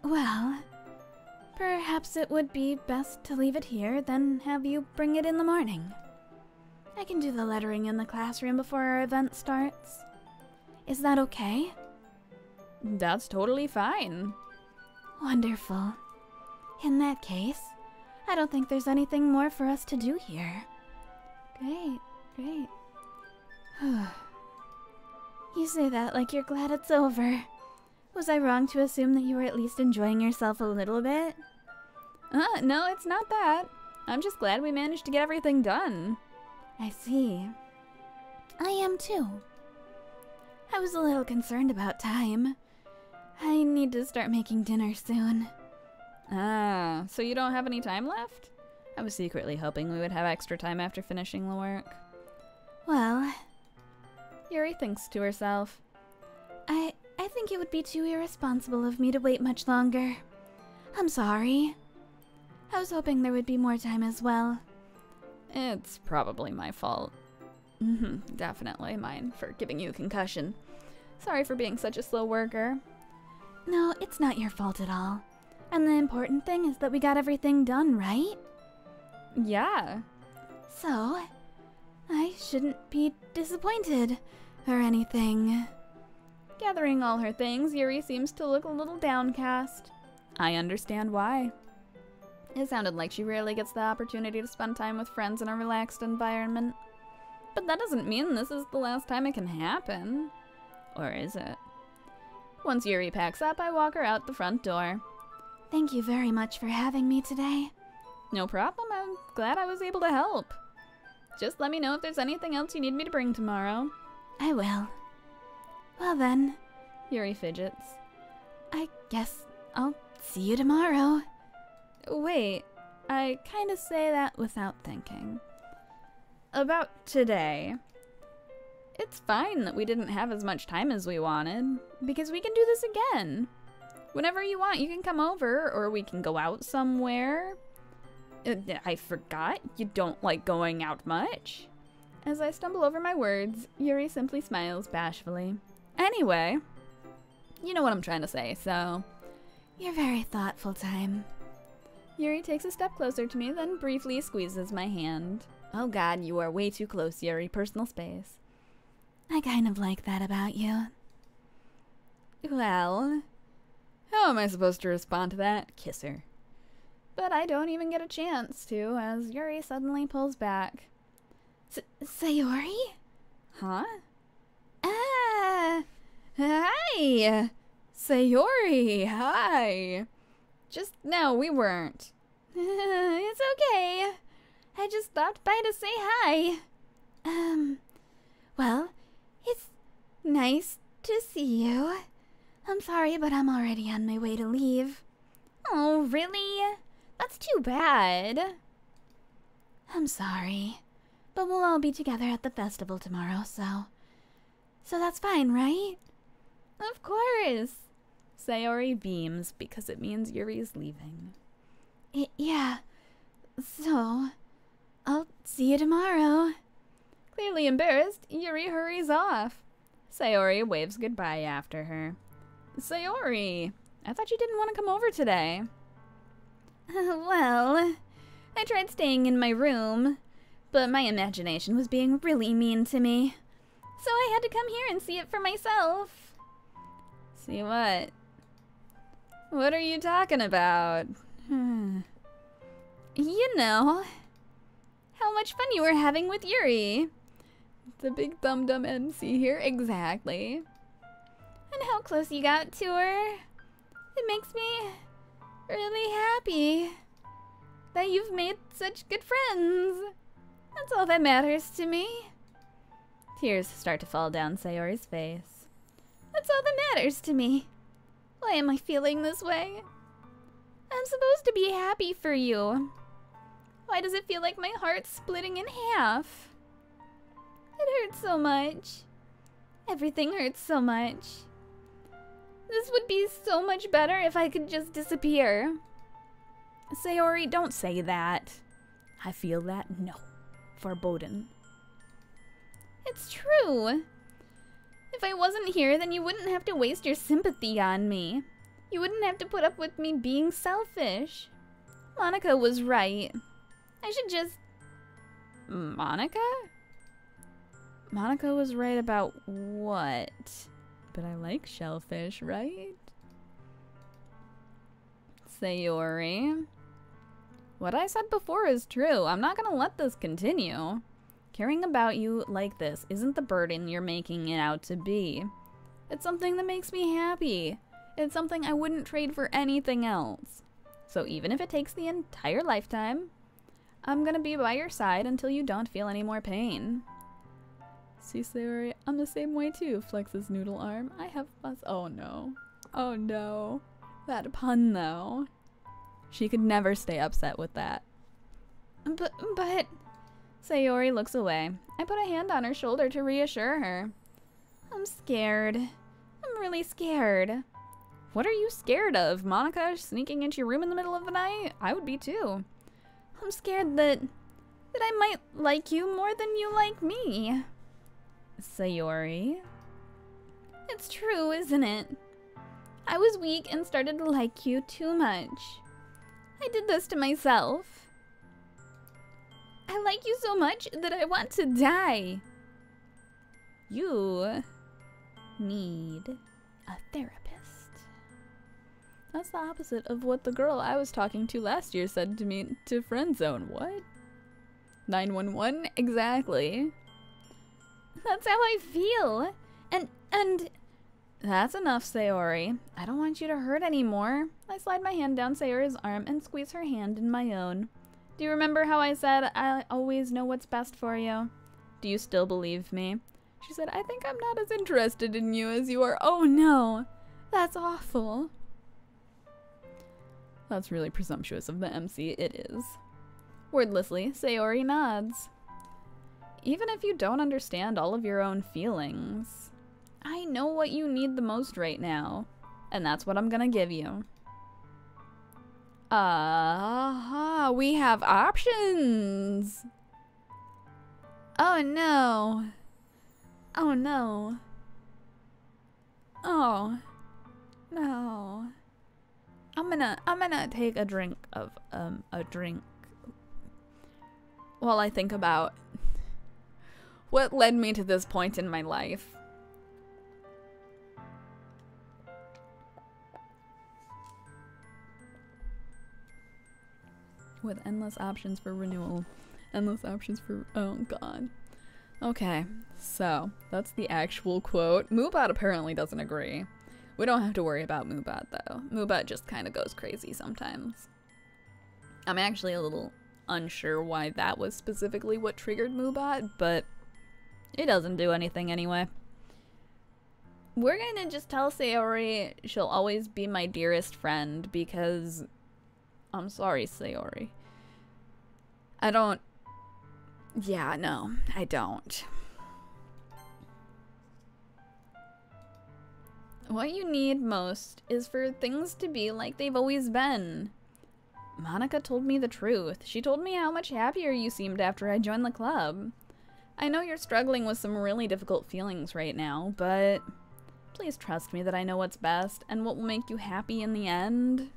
Well, perhaps it would be best to leave it here, then have you bring it in the morning. I can do the lettering in the classroom before our event starts. Is that okay? That's totally fine. Wonderful. In that case, I don't think there's anything more for us to do here. Great. You say that like you're glad it's over. Was I wrong to assume that you were at least enjoying yourself a little bit? No, it's not that. I'm just glad we managed to get everything done. I see. I am too. I was a little concerned about time. I need to start making dinner soon. Ah, so you don't have any time left? I was secretly hoping we would have extra time after finishing the work. Well, Yuri thinks to herself. I think it would be too irresponsible of me to wait much longer. I'm sorry. I was hoping there would be more time as well. It's probably my fault. Definitely mine for giving you a concussion. Sorry for being such a slow worker. No, it's not your fault at all. And the important thing is that we got everything done, right? Yeah. So, I shouldn't be disappointed or anything. Gathering all her things, Yuri seems to look a little downcast. I understand why. It sounded like she rarely gets the opportunity to spend time with friends in a relaxed environment. But that doesn't mean this is the last time it can happen. Or is it? Once Yuri packs up, I walk her out the front door. Thank you very much for having me today. No problem, I'm glad I was able to help. Just let me know if there's anything else you need me to bring tomorrow. I will. Well then. Yuri fidgets. I guess I'll see you tomorrow. Wait, I kinda say that without thinking. About today. It's fine that we didn't have as much time as we wanted, because we can do this again. Whenever you want, you can come over, or we can go out somewhere. I forgot, you don't like going out much. As I stumble over my words, Yuri simply smiles bashfully. Anyway, you know what I'm trying to say, so... You're very thoughtful, Time. Yuri takes a step closer to me, then briefly squeezes my hand. Oh god, you are way too close, Yuri. Personal space. I kind of like that about you. Well, how am I supposed to respond to that? Kiss her. But I don't even get a chance to, as Yuri suddenly pulls back. Sayori? Huh? Hi! Sayori, hi! Just no, we weren't. It's okay. I just stopped by to say hi. Well, it's nice to see you. I'm sorry, but I'm already on my way to leave. Oh, really? That's too bad. I'm sorry, but we'll all be together at the festival tomorrow, so that's fine, right? Of course. Sayori beams because it means Yuri's leaving. Yeah, so I'll see you tomorrow. Clearly embarrassed, Yuri hurries off. Sayori waves goodbye after her. Sayori, I thought you didn't want to come over today. Well, I tried staying in my room, but my imagination was being really mean to me. So I had to come here and see it for myself. See what? What are you talking about? You know, how much fun you were having with Yuri. The big dum-dum MC here, exactly. And how close you got to her. It makes me really happy that you've made such good friends. That's all that matters to me. Tears start to fall down Sayori's face. That's all that matters to me. Why am I feeling this way? I'm supposed to be happy for you. Why does it feel like my heart's splitting in half? It hurts so much. Everything hurts so much. This would be so much better if I could just disappear. Sayori, don't say that. I feel that. No. Foreboding. It's true. If I wasn't here, then you wouldn't have to waste your sympathy on me. You wouldn't have to put up with me being selfish. Monica was right. I should just... Monica? Monica was right about what? But I like shellfish, right? Sayori. What I said before is true. I'm not gonna let this continue. Caring about you like this isn't the burden you're making it out to be. It's something that makes me happy. It's something I wouldn't trade for anything else. So even if it takes the entire lifetime, I'm gonna be by your side until you don't feel any more pain. See, Sayori, I'm the same way too, flexes noodle arm. I have fuzz. Oh no. Oh no. That pun though. She could never stay upset with that. But... Sayori looks away. I put a hand on her shoulder to reassure her. I'm scared. I'm really scared. What are you scared of? Monica sneaking into your room in the middle of the night? I would be too. I'm scared that I might like you more than you like me. Sayori? It's true, isn't it? I was weak and started to like you too much. I did this to myself. I like you so much that I want to die. You need a therapist. That's the opposite of what the girl I was talking to last year said to me to friend zone. What? 911? Exactly. That's how I feel. And that's enough, Sayori. I don't want you to hurt anymore. I slide my hand down Sayori's arm and squeeze her hand in my own. Do you remember how I said I always know what's best for you? Do you still believe me? She said, I think I'm not as interested in you as you are. Oh no, that's awful. That's really presumptuous of the MC. It is. Wordlessly, Sayori nods. Even if you don't understand all of your own feelings, I know what you need the most right now. And that's what I'm gonna give you. We have options. Oh no. Oh no. Oh no. I'm gonna take a drink of while I think about what led me to this point in my life. With endless options for renewal. Endless options for... oh god. Okay, so that's the actual quote. Moobot apparently doesn't agree. We don't have to worry about Moobot though. Moobot just kind of goes crazy sometimes. I'm actually a little unsure why that was specifically what triggered Moobot, but it doesn't do anything anyway. We're gonna just tell Sayori she'll always be my dearest friend because... I'm sorry, Sayori. I don't... yeah, no, I don't. What you need most is for things to be like they've always been. Monica told me the truth. She told me how much happier you seemed after I joined the club. I know you're struggling with some really difficult feelings right now, but please trust me that I know what's best and what will make you happy in the end.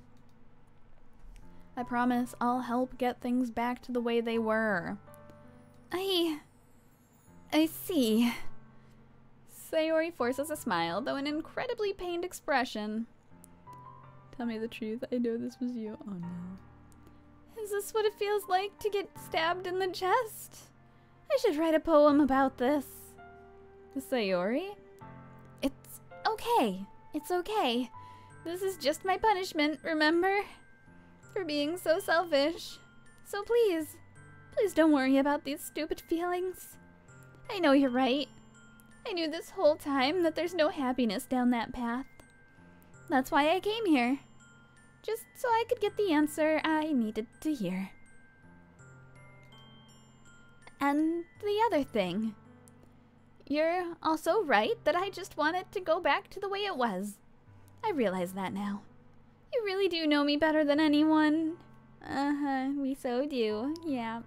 I promise I'll help get things back to the way they were. I see. Sayori forces a smile, though an incredibly pained expression. Tell me the truth, I know this was you. Oh no. Is this what it feels like to get stabbed in the chest? I should write a poem about this. Sayori? It's okay. It's okay. This is just my punishment, remember? For being so selfish. So please, please don't worry about these stupid feelings. I know you're right. I knew this whole time that there's no happiness down that path. That's why I came here. Just so I could get the answer I needed to hear. And the other thing. You're also right that I just wanted to go back to the way it was. I realize that now. You really do know me better than anyone. Uh-huh, we so do, yeah.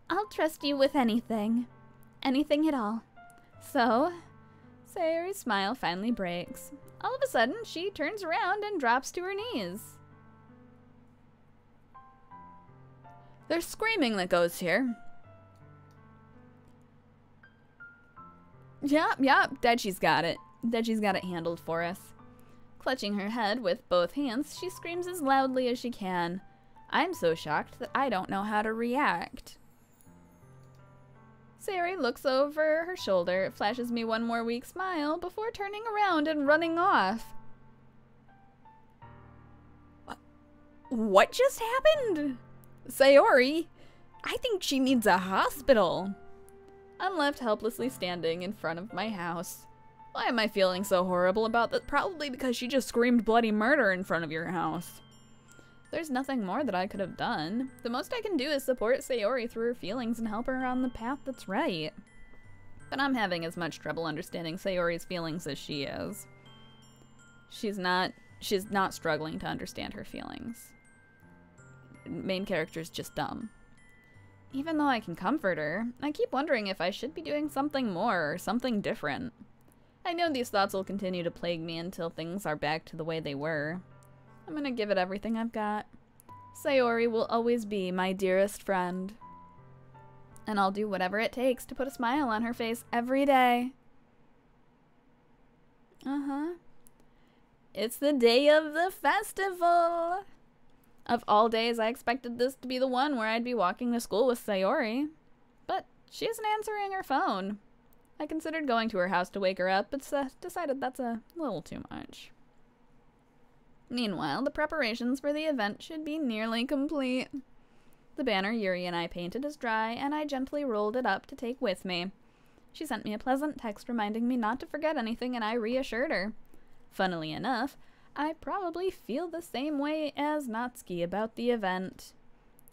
I'll trust you with anything. Anything at all. So, Sayori's smile finally breaks. All of a sudden, she turns around and drops to her knees. There's screaming that goes here. Yep, Deji's got it. Deji's got it handled for us. Clutching her head with both hands, she screams as loudly as she can. I'm so shocked that I don't know how to react. Sayori looks over her shoulder, flashes me one more weak smile before turning around and running off. What just happened? Sayori, I think she needs a hospital. I'm left helplessly standing in front of my house. Why am I feeling so horrible about that? Probably because she just screamed bloody murder in front of your house. There's nothing more that I could have done. The most I can do is support Sayori through her feelings and help her on the path that's right. But I'm having as much trouble understanding Sayori's feelings as she is. She's not struggling to understand her feelings. Main character's just dumb. Even though I can comfort her, I keep wondering if I should be doing something more or something different. I know these thoughts will continue to plague me until things are back to the way they were. I'm gonna give it everything I've got. Sayori will always be my dearest friend. And I'll do whatever it takes to put a smile on her face every day. It's the day of the festival! Of all days, I expected this to be the one where I'd be walking to school with Sayori. But she isn't answering her phone. I considered going to her house to wake her up, but decided that's a little too much. Meanwhile, the preparations for the event should be nearly complete. The banner Yuri and I painted is dry, and I gently rolled it up to take with me. She sent me a pleasant text reminding me not to forget anything, and I reassured her. Funnily enough, I probably feel the same way as Natsuki about the event.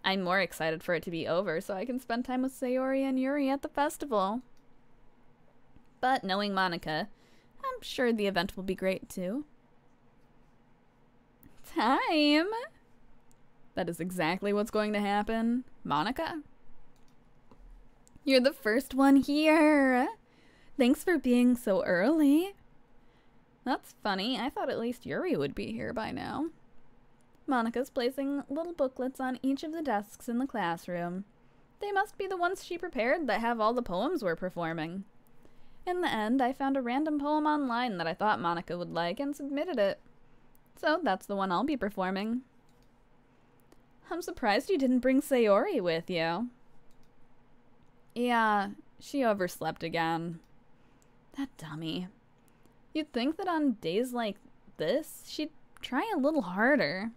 I'm more excited for it to be over so I can spend time with Sayori and Yuri at the festival. But knowing Monica, I'm sure the event will be great too. time. That is exactly what's going to happen. Monica? You're the first one here. Thanks for being so early. That's funny. I thought at least Yuri would be here by now. Monica's placing little booklets on each of the desks in the classroom. They must be the ones she prepared that have all the poems we're performing. In the end, I found a random poem online that I thought Monica would like and submitted it. So that's the one I'll be performing. I'm surprised you didn't bring Sayori with you. Yeah, she overslept again. That dummy. You'd think that on days like this, she'd try a little harder.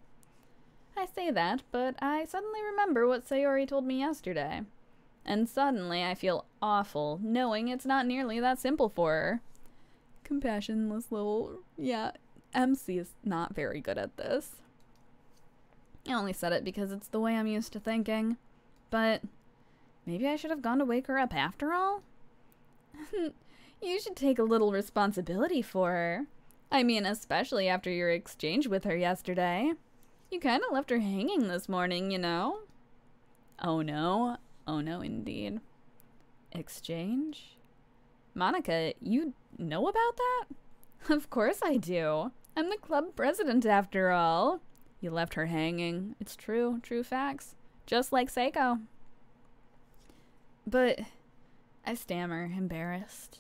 I say that, but I suddenly remember what Sayori told me yesterday. And suddenly I feel awful, knowing it's not nearly that simple for her. Compassionless little... Yeah, MC is not very good at this. I only said it because it's the way I'm used to thinking. But maybe I should have gone to wake her up after all? You should take a little responsibility for her. I mean, especially after your exchange with her yesterday. You kind of left her hanging this morning, you know? Oh no? Oh no, indeed. Exchange? Monica, you know about that? Of course I do. I'm the club president after all. You left her hanging. It's true. True facts. Just like Seiko. But I stammer, embarrassed.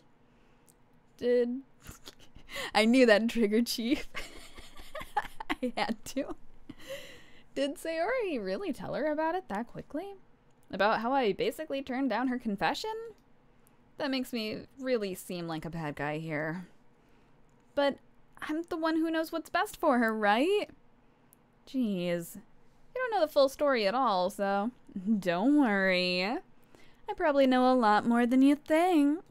I knew that triggered Chief. I had to. Did Sayori really tell her about it that quickly? About how I basically turned down her confession? That makes me really seem like a bad guy here. But I'm the one who knows what's best for her, right? Jeez. You don't know the full story at all, so don't worry. I probably know a lot more than you think.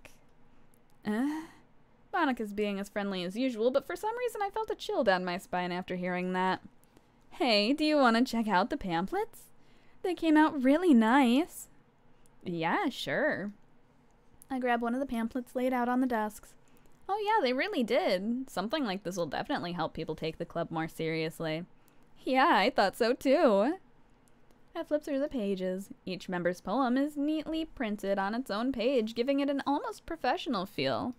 Monica's being as friendly as usual, but for some reason I felt a chill down my spine after hearing that. Hey, do you want to check out the pamphlets? They came out really nice. Yeah, sure. I grab one of the pamphlets laid out on the desks. Oh yeah, they really did. Something like this will definitely help people take the club more seriously. Yeah, I thought so too. I flip through the pages. Each member's poem is neatly printed on its own page, giving it an almost professional feel.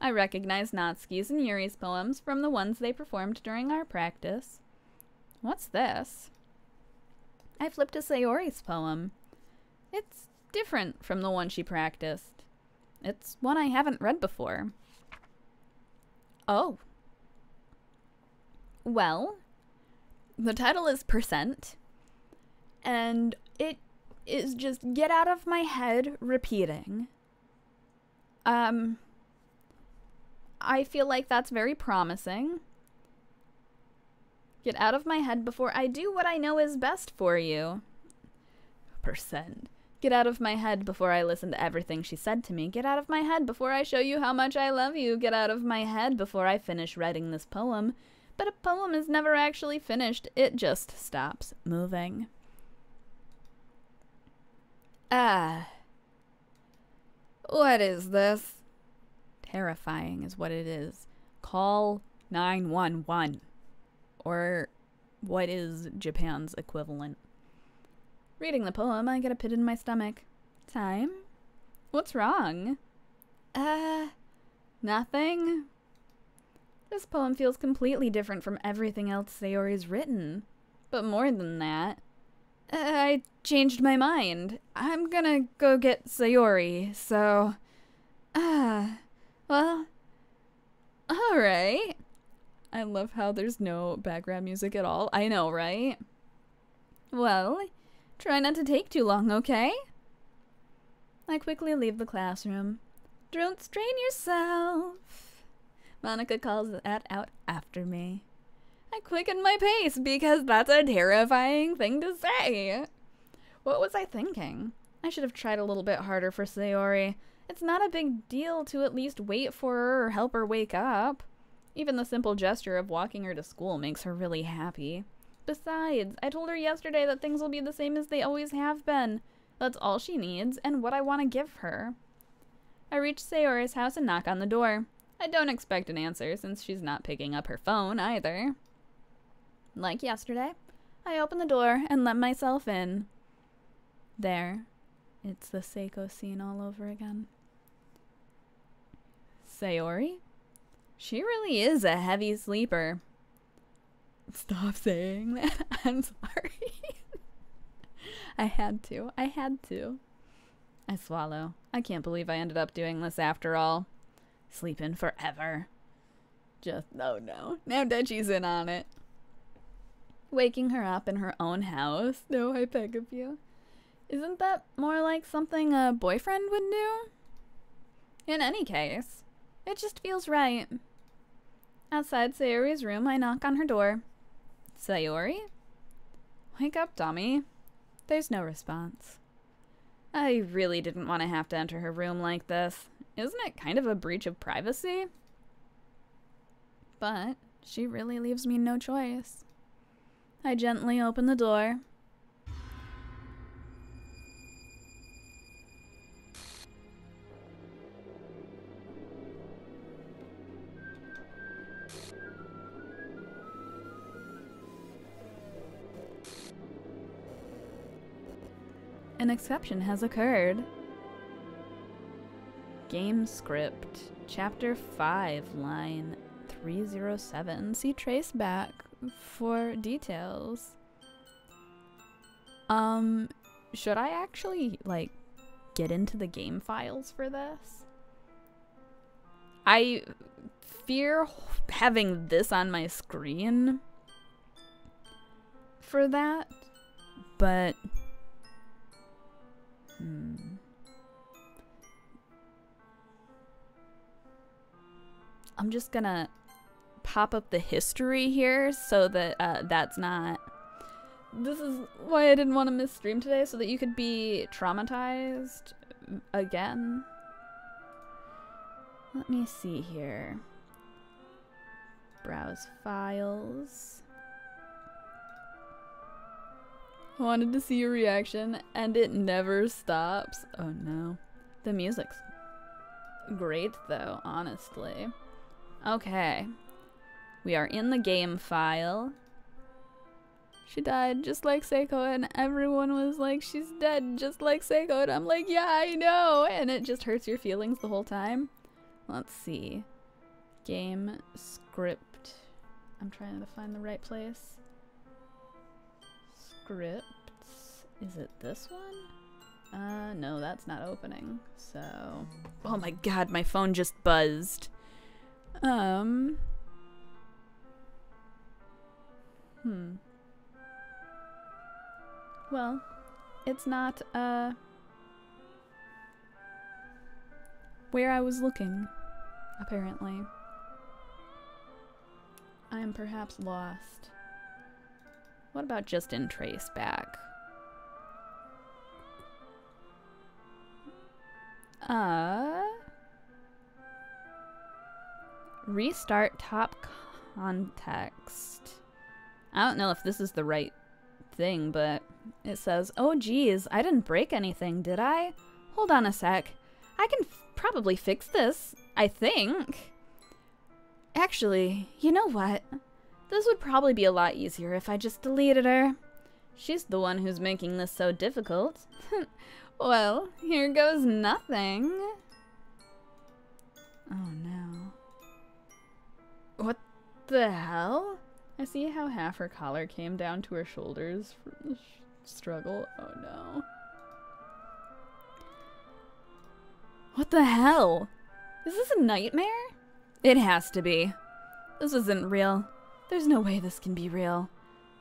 I recognize Natsuki's and Yuri's poems from the ones they performed during our practice. What's this? I flipped to Sayori's poem. It's different from the one she practiced. It's one I haven't read before. Oh. Well, the title is Percent, and it is just get out of my head repeating. I feel like that's very promising. Get out of my head before I do what I know is best for you. Percent. Get out of my head before I listen to everything she said to me. Get out of my head before I show you how much I love you. Get out of my head before I finish writing this poem. But a poem is never actually finished. It just stops moving. What is this? Terrifying is what it is. Call 911. Or what is Japan's equivalent? Reading the poem, I get a pit in my stomach. Time? What's wrong? Nothing. This poem feels completely different from everything else Sayori's written. But more than that, I changed my mind. I'm gonna go get Sayori, so... well... alright. I love how there's no background music at all. I know, right? Well, try not to take too long, okay? I quickly leave the classroom. Don't strain yourself. Monica calls that out after me. I quicken my pace because that's a terrifying thing to say. What was I thinking? I should have tried a little bit harder for Sayori. It's not a big deal to at least wait for her or help her wake up. Even the simple gesture of walking her to school makes her really happy. Besides, I told her yesterday that things will be the same as they always have been. That's all she needs and what I want to give her. I reach Sayori's house and knock on the door. I don't expect an answer since she's not picking up her phone either. Like yesterday, I opened the door and let myself in. There. It's the Seiko scene all over again. Sayori? She really is a heavy sleeper. Stop saying that. I'm sorry. I had to. I swallow. I can't believe I ended up doing this after all. Sleeping forever. Just, oh no. Now Dutchie's in on it. Waking her up in her own house. No, I beg of you. Isn't that more like something a boyfriend would do? In any case, it just feels right. Outside Sayori's room, I knock on her door. Sayori? Wake up, dummy. There's no response. I really didn't want to have to enter her room like this. Isn't it kind of a breach of privacy? But she really leaves me no choice. I gently open the door. An exception has occurred. Game script, chapter 5, line 307. See trace back for details. Should I actually, like, get into the game files for this? I fear having this on my screen for that, but I'm just gonna pop up the history here so that that's not... This is why I didn't want to miss stream today, so that you could be traumatized again. Let me see here. Browse files. I wanted to see your reaction, and it never stops. Oh no. The music's great though, honestly. Okay. We are in the game file. She died just like Seiko, and everyone was like, she's dead just like Seiko, and I'm like, yeah, I know! And it just hurts your feelings the whole time. Let's see. Game script. I'm trying to find the right place. Scripts. Is it this one? No, that's not opening. So, oh my god, my phone just buzzed. Well, it's not, where I was looking, apparently. I am perhaps lost. What about just in trace back? Restart top context. I don't know if this is the right thing, but it says, oh geez, I didn't break anything, did I? Hold on a sec. I can probably fix this, I think. Actually, you know what? This would probably be a lot easier if I just deleted her. She's the one who's making this so difficult. Well, here goes nothing. Oh no. What the hell? I see how half her collar came down to her shoulders from the struggle. Oh no. What the hell? Is this a nightmare? It has to be. This isn't real. There's no way this can be real.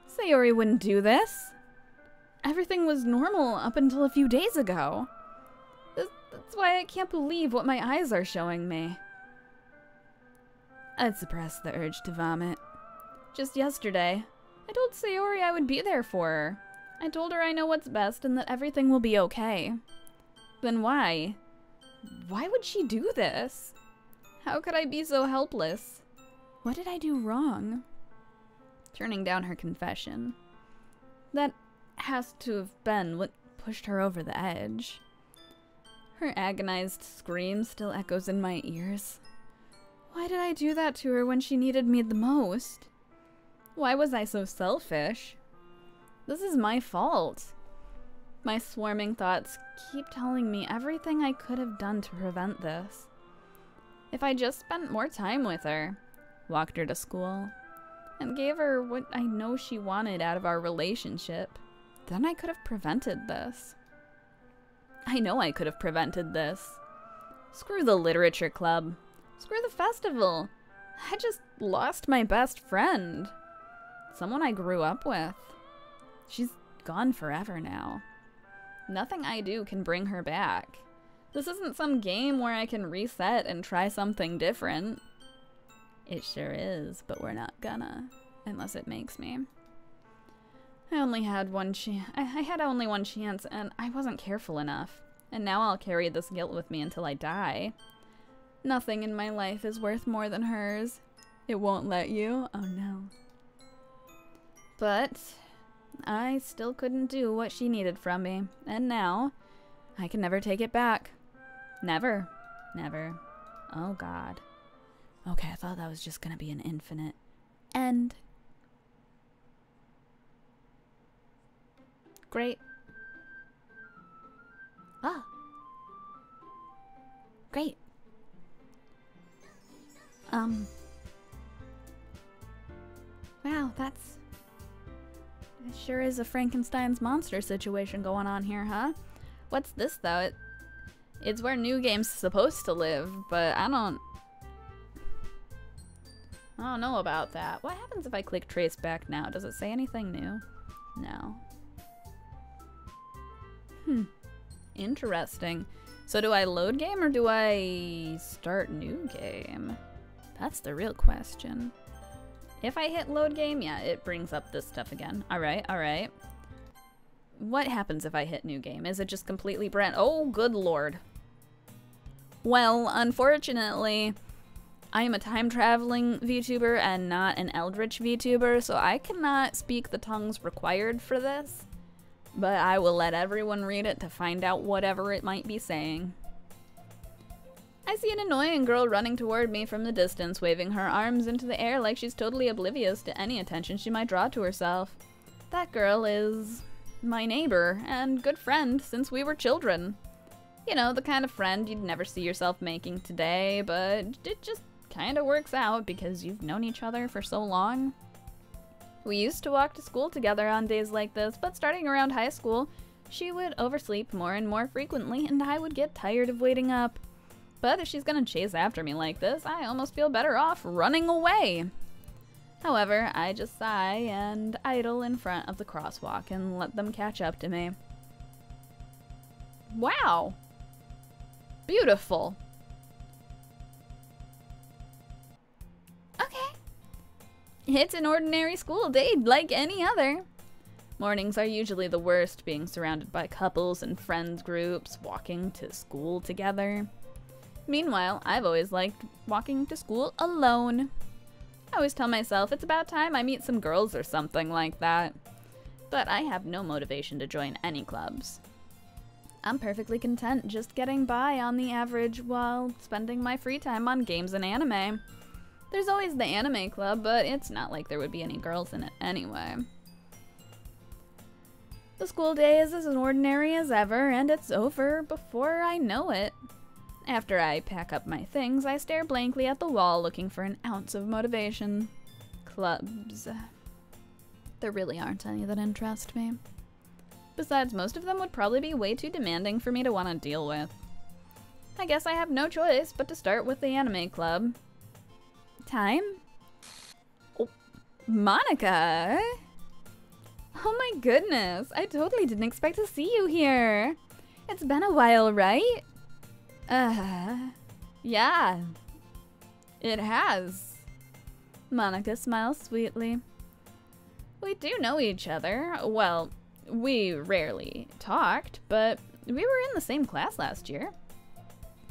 Sayori wouldn't do this. Everything was normal up until a few days ago. That's why I can't believe what my eyes are showing me. I'd suppress the urge to vomit. Just yesterday, I told Sayori I would be there for her. I told her I know what's best and that everything will be okay. Then why? Why would she do this? How could I be so helpless? What did I do wrong? Turning down her confession. That has to have been what pushed her over the edge. Her agonized scream still echoes in my ears. Why did I do that to her when she needed me the most? Why was I so selfish? This is my fault. My swarming thoughts keep telling me everything I could have done to prevent this. If I just spent more time with her, walked her to school, and gave her what I know she wanted out of our relationship, then I could have prevented this. I know I could have prevented this. Screw the literature club. Screw the festival. I just lost my best friend. Someone I grew up with. She's gone forever now. Nothing I do can bring her back. This isn't some game where I can reset and try something different. It sure is, but we're not gonna, unless it makes me. I only had one chance. I had only one chance, and I wasn't careful enough. And now I'll carry this guilt with me until I die. Nothing in my life is worth more than hers. It won't let you? Oh no. But I still couldn't do what she needed from me, and now I can never take it back. Never. Never. Oh God. Okay, I thought that was just gonna be an infinite end. Great. Ah. Great. Wow, that's... It sure is a Frankenstein's monster situation going on here, huh? What's this, though? It's where New Game's supposed to live, but I don't know about that. What happens if I click trace back now? Does it say anything new? No. Interesting. So do I load game or do I start new game? That's the real question. If I hit load game, yeah, it brings up this stuff again. Alright, alright. What happens if I hit new game? Is it just completely brand— oh, good lord. Well, unfortunately, I am a time-traveling VTuber and not an Eldritch VTuber, so I cannot speak the tongues required for this. But I will let everyone read it to find out whatever it might be saying. I see an annoying girl running toward me from the distance, waving her arms into the air like she's totally oblivious to any attention she might draw to herself. That girl is my neighbor and good friend since we were children. You know, the kind of friend you'd never see yourself making today, but it just kind of works out because you've known each other for so long. We used to walk to school together on days like this, but starting around high school, she would oversleep more and more frequently, and I would get tired of waiting up. But if she's gonna chase after me like this, I almost feel better off running away. However, I just sigh and idle in front of the crosswalk and let them catch up to me. Wow! Beautiful. Okay. It's an ordinary school day like any other. Mornings are usually the worst, being surrounded by couples and friends groups walking to school together. Meanwhile, I've always liked walking to school alone. I always tell myself it's about time I meet some girls or something like that. But I have no motivation to join any clubs. I'm perfectly content just getting by on the average while spending my free time on games and anime. There's always the anime club, but it's not like there would be any girls in it anyway. The school day is as ordinary as ever, and it's over before I know it. After I pack up my things, I stare blankly at the wall looking for an ounce of motivation. Clubs. There really aren't any that interest me. Besides, most of them would probably be way too demanding for me to want to deal with. I guess I have no choice but to start with the anime club. Time? Oh, Monica! Oh my goodness, I totally didn't expect to see you here. It's been a while, right? Yeah. It has. Monica smiles sweetly. We do know each other. Well, we rarely talked, but we were in the same class last year.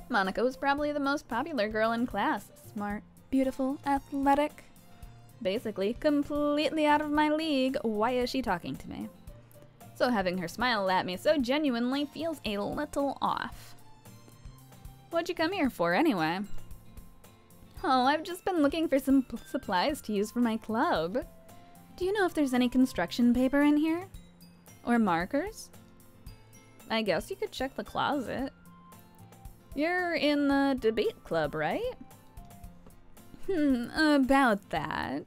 Monica was probably the most popular girl in class. Smart, beautiful, athletic. Basically, completely out of my league. Why is she talking to me? So having her smile at me so genuinely feels a little off. What'd you come here for, anyway? Oh, I've just been looking for some supplies to use for my club. Do you know if there's any construction paper in here? Or markers? I guess you could check the closet. You're in the debate club, right? About that.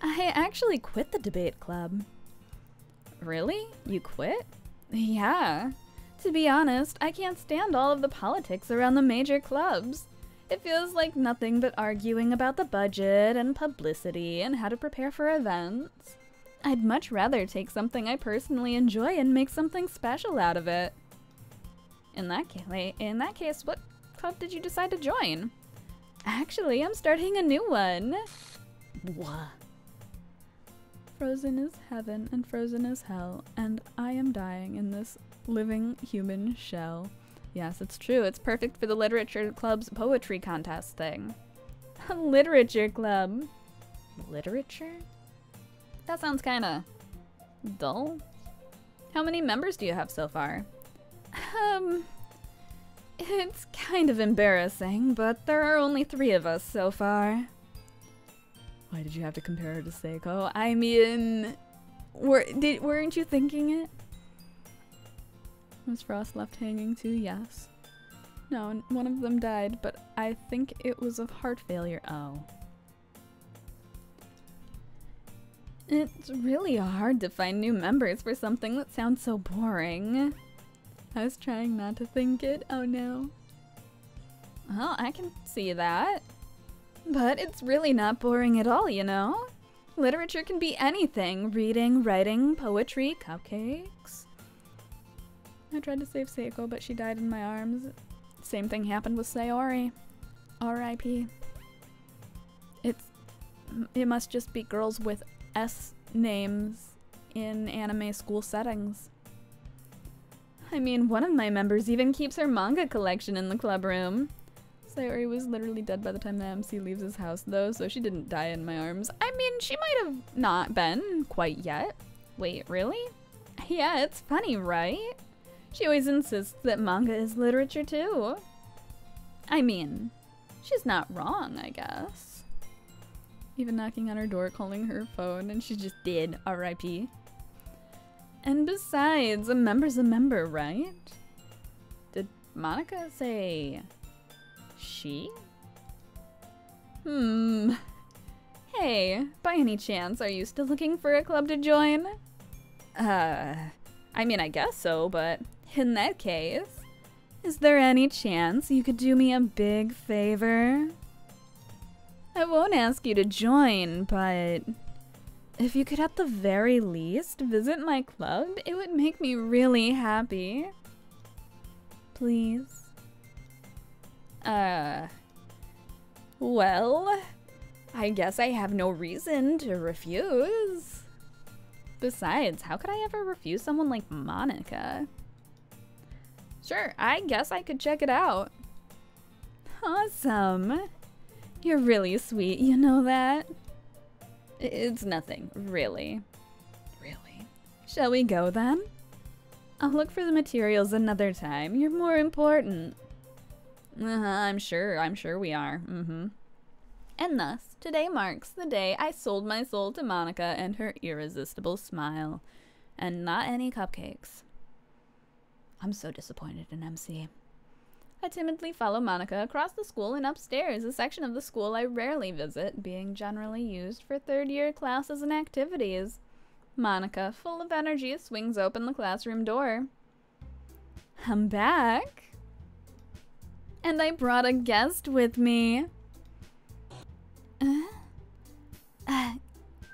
I actually quit the debate club. Really? You quit? Yeah. To be honest, I can't stand all of the politics around the major clubs. It feels like nothing but arguing about the budget and publicity and how to prepare for events. I'd much rather take something I personally enjoy and make something special out of it. In that case, what club did you decide to join? Actually, I'm starting a new one. What? Frozen is heaven and frozen is hell, and I am dying in this living human shell. Yes, it's true. It's perfect for the literature club's poetry contest thing. A literature club. Literature? That sounds kinda dull. How many members do you have so far? It's kind of embarrassing, but there are only 3 of us so far. Why did you have to compare her to Seiko? I mean, weren't you thinking it? Was Frost left hanging too? Yes. No, one of them died, but I think it was of heart failure. Oh. It's really hard to find new members for something that sounds so boring. I was trying not to think it. Oh no. Oh, I can see that. But it's really not boring at all, you know? Literature can be anything. Reading, writing, poetry, cupcakes. I tried to save Seiko, but she died in my arms. Same thing happened with Sayori. R.I.P. It must just be girls with S names in anime school settings. I mean, one of my members even keeps her manga collection in the club room. Sayori was literally dead by the time the MC leaves his house, though, so she didn't die in my arms. I mean, she might have not been quite yet. Wait, really? Yeah, it's funny, right? She always insists that manga is literature, too. I mean, she's not wrong, I guess. Even knocking on her door, calling her phone, and she just did, R.I.P. And besides, a member's a member, right? Did Monica say she? Hey, by any chance, are you still looking for a club to join? I mean, I guess so, but in that case, is there any chance you could do me a big favor? I won't ask you to join, but if you could at the very least visit my club, it would make me really happy. Please. Well, I guess I have no reason to refuse. Besides, how could I ever refuse someone like Monica? Sure, I guess I could check it out. Awesome. You're really sweet, you know that? It's nothing, really. Really? Shall we go then? I'll look for the materials another time. You're more important. I'm sure we are. And thus, today marks the day I sold my soul to Monica and her irresistible smile. And not any cupcakes. I'm so disappointed in MC. I timidly follow Monica across the school and upstairs, a section of the school I rarely visit, being generally used for third-year classes and activities. Monica, full of energy, swings open the classroom door. I'm back. And I brought a guest with me.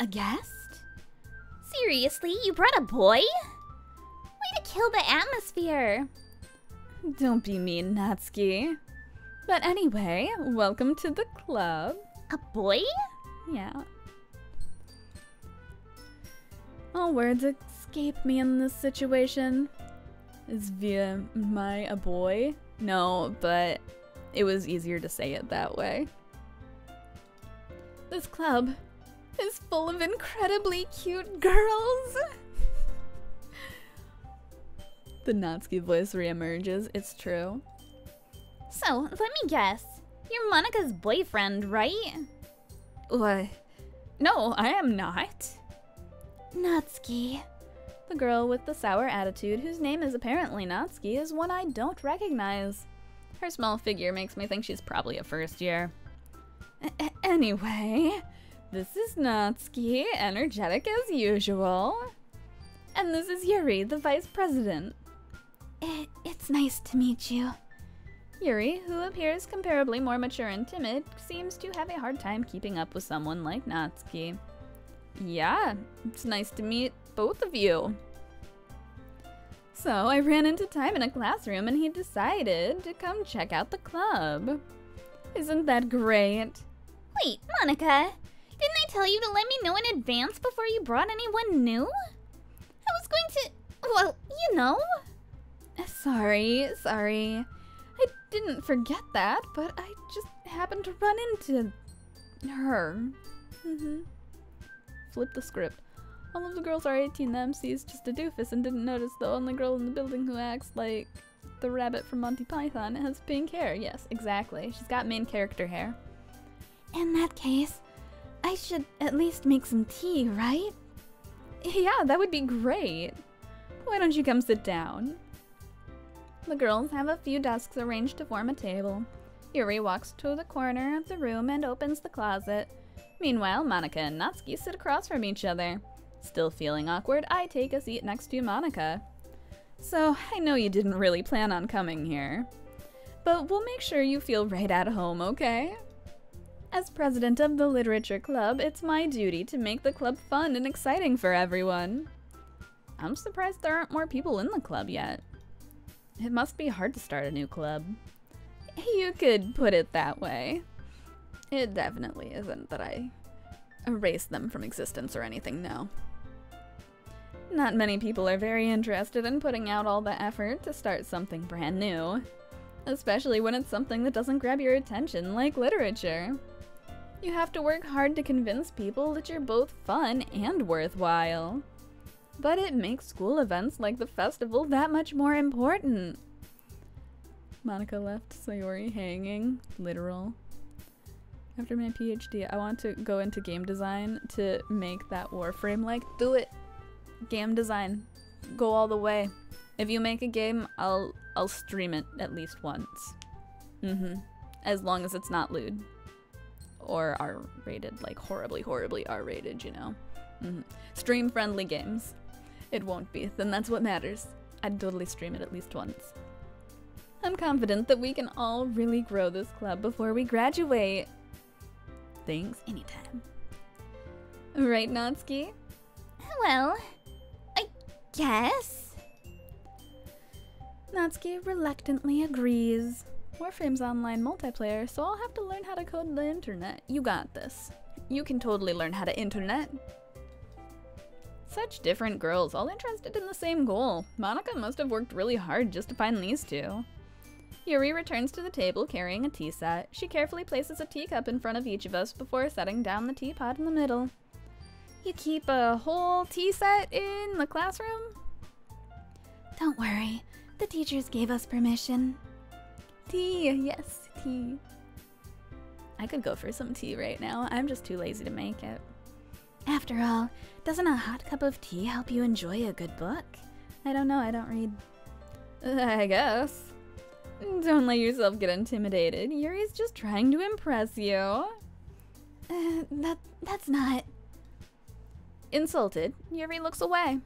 A guest? Seriously, you brought a boy? Way to kill the atmosphere. Don't be mean, Natsuki. But anyway, welcome to the club. A boy? Yeah. All words escape me in this situation. Is via a boy? No, but it was easier to say it that way. This club is full of incredibly cute girls. The Natsuki voice reemerges. It's true. So, let me guess. You're Monica's boyfriend, right? What? No, I am not. Natsuki. The girl with the sour attitude, whose name is apparently Natsuki, is one I don't recognize. Her small figure makes me think she's probably a first year. Anyway, this is Natsuki, energetic as usual. And this is Yuri, the vice president. It's nice to meet you. Yuri, who appears comparably more mature and timid, seems to have a hard time keeping up with someone like Natsuki. Yeah, it's nice to meet both of you. So I ran into Time in a classroom and he decided to come check out the club. Isn't that great? Wait, Monica, didn't I tell you to let me know in advance before you brought anyone new? I was going to, well, you know. Sorry. I didn't forget that, but I just happened to run into her. Flip the script. All of the girls are 18, the MC is just a doofus and didn't notice the only girl in the building who acts like the rabbit from Monty Python has pink hair. Yes, exactly. She's got main character hair. In that case, I should at least make some tea, right? Yeah, that would be great. Why don't you come sit down? The girls have a few desks arranged to form a table. Yuri walks to the corner of the room and opens the closet. Meanwhile, Monica and Natsuki sit across from each other. Still feeling awkward, I take a seat next to Monica. So, I know you didn't really plan on coming here, but we'll make sure you feel right at home, okay? As president of the literature club, it's my duty to make the club fun and exciting for everyone. I'm surprised there aren't more people in the club yet. It must be hard to start a new club. You could put it that way. It definitely isn't that I erase them from existence or anything, no. Not many people are very interested in putting out all the effort to start something brand new, especially when it's something that doesn't grab your attention, like literature. You have to work hard to convince people that you're both fun and worthwhile. But it makes school events like the festival that much more important. Monica left Sayori hanging, literal. After my PhD, I want to go into game design to make that Warframe like. Do it! Game design. Go all the way. If you make a game, I'll stream it at least once. As long as it's not lewd. Or R-rated, like horribly R-rated, you know. Stream-friendly games. It won't be, then that's what matters. I'd totally stream it at least once. I'm confident that we can all really grow this club before we graduate. Thanks, anytime. Right, Natsuki? Well, I guess. Natsuki reluctantly agrees. Warframe's online multiplayer, so I'll have to learn how to code the internet. You got this. You can totally learn how to internet. Such different girls, all interested in the same goal. Monica must have worked really hard just to find these two. Yuri returns to the table carrying a tea set. She carefully places a teacup in front of each of us before setting down the teapot in the middle. You keep a whole tea set in the classroom? Don't worry, the teachers gave us permission. Tea, yes, tea. I could go for some tea right now. I'm just too lazy to make it. After all, doesn't a hot cup of tea help you enjoy a good book? I don't know, I don't read. I guess. Don't let yourself get intimidated. Yuri's just trying to impress you. That's not... Insulted, Yuri looks away.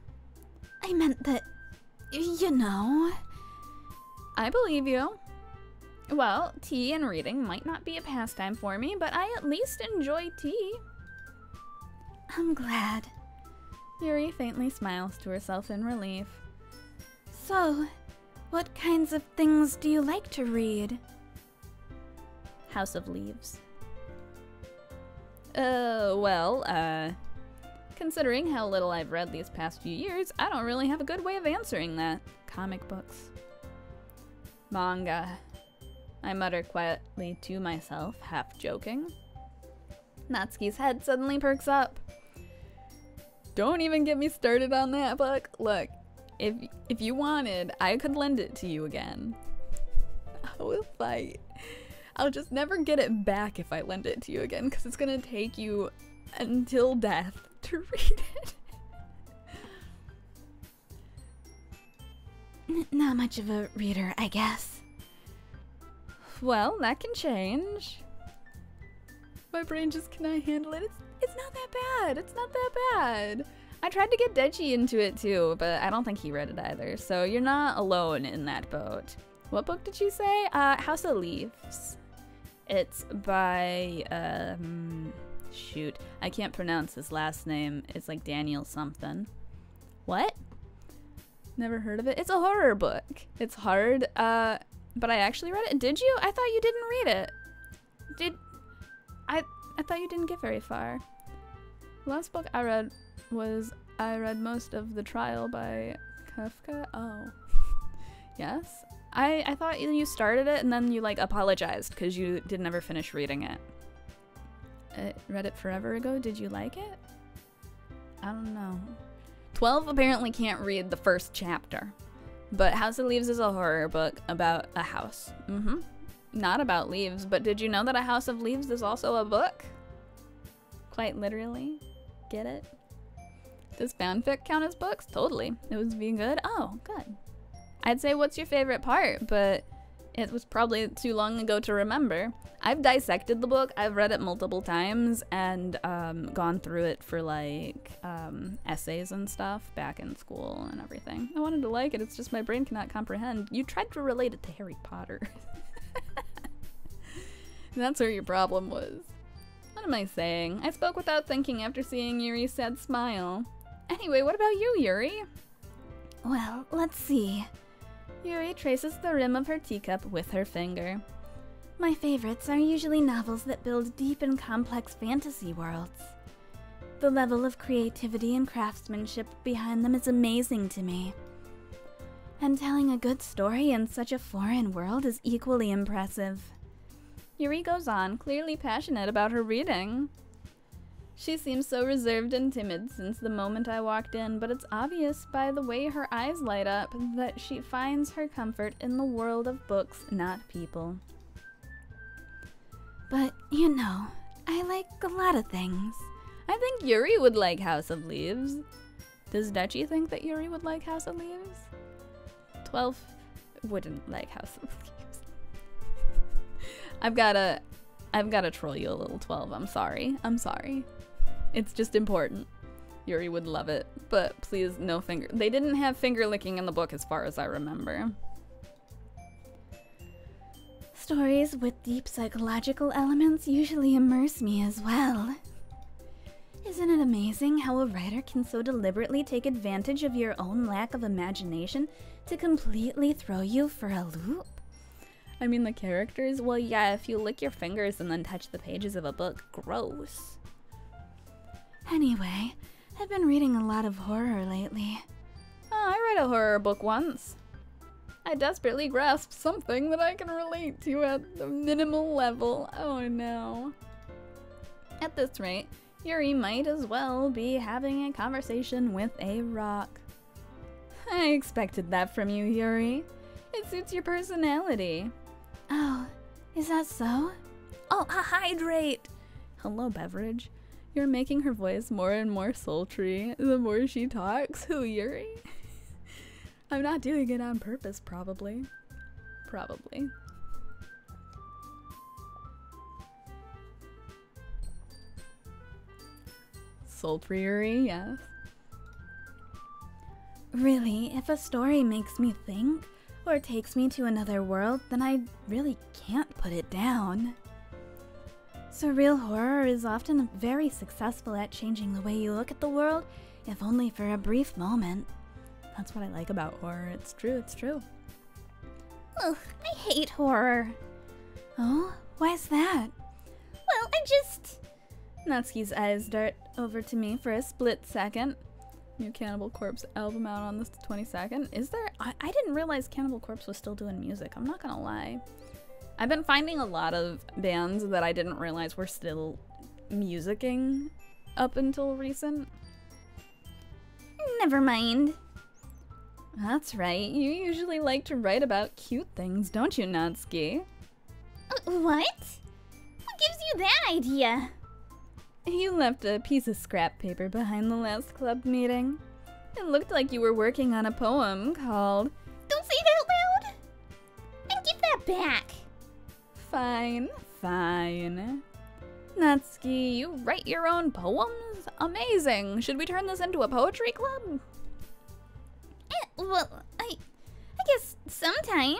I meant that, you know... I believe you. Well, tea and reading might not be a pastime for me, but I at least enjoy tea. I'm glad. Yuri faintly smiles to herself in relief. So, what kinds of things do you like to read? House of Leaves. Considering how little I've read these past few years, I don't really have a good way of answering that. Comic books. Manga. I mutter quietly to myself, half joking. Natsuki's head suddenly perks up. Don't even get me started on that book. Look, if you wanted, I could lend it to you again. I will fight. I'll just never get it back if I lend it to you again, because it's gonna take you until death to read it. Not much of a reader, I guess. Well, that can change. My brain just cannot handle it. It's not that bad. It's not that bad. I tried to get Deji into it too, but I don't think he read it either. So you're not alone in that boat. What book did you say? House of Leaves. It's by, shoot. I can't pronounce his last name. It's like Daniel something. What? Never heard of it. It's a horror book. It's hard, but I actually read it. Did you? I thought you didn't read it. I thought you didn't get very far. The last book I read was I read most of The Trial by Kafka. Oh. Yes? I thought you started it and then you like apologized because you didn't ever finish reading it. I read it forever ago. Did you like it? I don't know. 12 apparently can't read the first chapter. But House of Leaves is a horror book about a house. Not about leaves, but did you know that A House of Leaves is also a book? Quite literally. Get it? Does fanfic count as books? Totally. It was being good? Oh, good. I'd say what's your favorite part, but it was probably too long ago to remember. I've dissected the book. I've read it multiple times and gone through it for like essays and stuff back in school and everything. I wanted to like it. It's just my brain cannot comprehend. You tried to relate it to Harry Potter. That's where your problem was. What am I saying? I spoke without thinking after seeing Yuri's sad smile. Anyway, what about you, Yuri? Well, let's see. Yuri traces the rim of her teacup with her finger. My favorites are usually novels that build deep and complex fantasy worlds. The level of creativity and craftsmanship behind them is amazing to me. And telling a good story in such a foreign world is equally impressive. Yuri goes on, clearly passionate about her reading. She seems so reserved and timid since the moment I walked in, but it's obvious by the way her eyes light up that she finds her comfort in the world of books, not people. But, you know, I like a lot of things. I think Yuri would like House of Leaves. Does Dechi think that Yuri would like House of Leaves? 12 wouldn't like House of Leaves. I've gotta troll you a little, 12. I'm sorry. It's just important. Yuri would love it, but please, no finger. They didn't have finger licking in the book as far as I remember. Stories with deep psychological elements usually immerse me as well. Isn't it amazing how a writer can so deliberately take advantage of your own lack of imagination to completely throw you for a loop? I mean, the characters? Well, yeah, if you lick your fingers and then touch the pages of a book, gross. Anyway, I've been reading a lot of horror lately. Oh, I read a horror book once. I desperately grasped something that I can relate to at the minimal level. Oh no. At this rate, Yuri might as well be having a conversation with a rock. I expected that from you, Yuri. It suits your personality. Oh, is that so? Oh, hydrate! Hello, beverage. You're making her voice more and more sultry the more she talks. Who, Yuri? I'm not doing it on purpose, probably. Probably. Sultry Yuri, yes. Really, if a story makes me think, or takes me to another world, then I really can't put it down. Surreal horror is often very successful at changing the way you look at the world, if only for a brief moment. That's what I like about horror. It's true, it's true. Ugh, I hate horror. Oh, why's that? Well, Natsuki's eyes dart over to me for a split second. New Cannibal Corpse album out on the 22nd. Is there? I didn't realize Cannibal Corpse was still doing music. I'm not gonna lie. I've been finding a lot of bands that I didn't realize were still musicking up until recent. Never mind. That's right. You usually like to write about cute things, don't you, Natsuki? What? Who gives you that idea? You left a piece of scrap paper behind the last club meeting. It looked like you were working on a poem called... Don't say it out loud! And give that back! Fine, fine. Natsuki, you write your own poems? Amazing! Should we turn this into a poetry club? Well, I guess sometimes.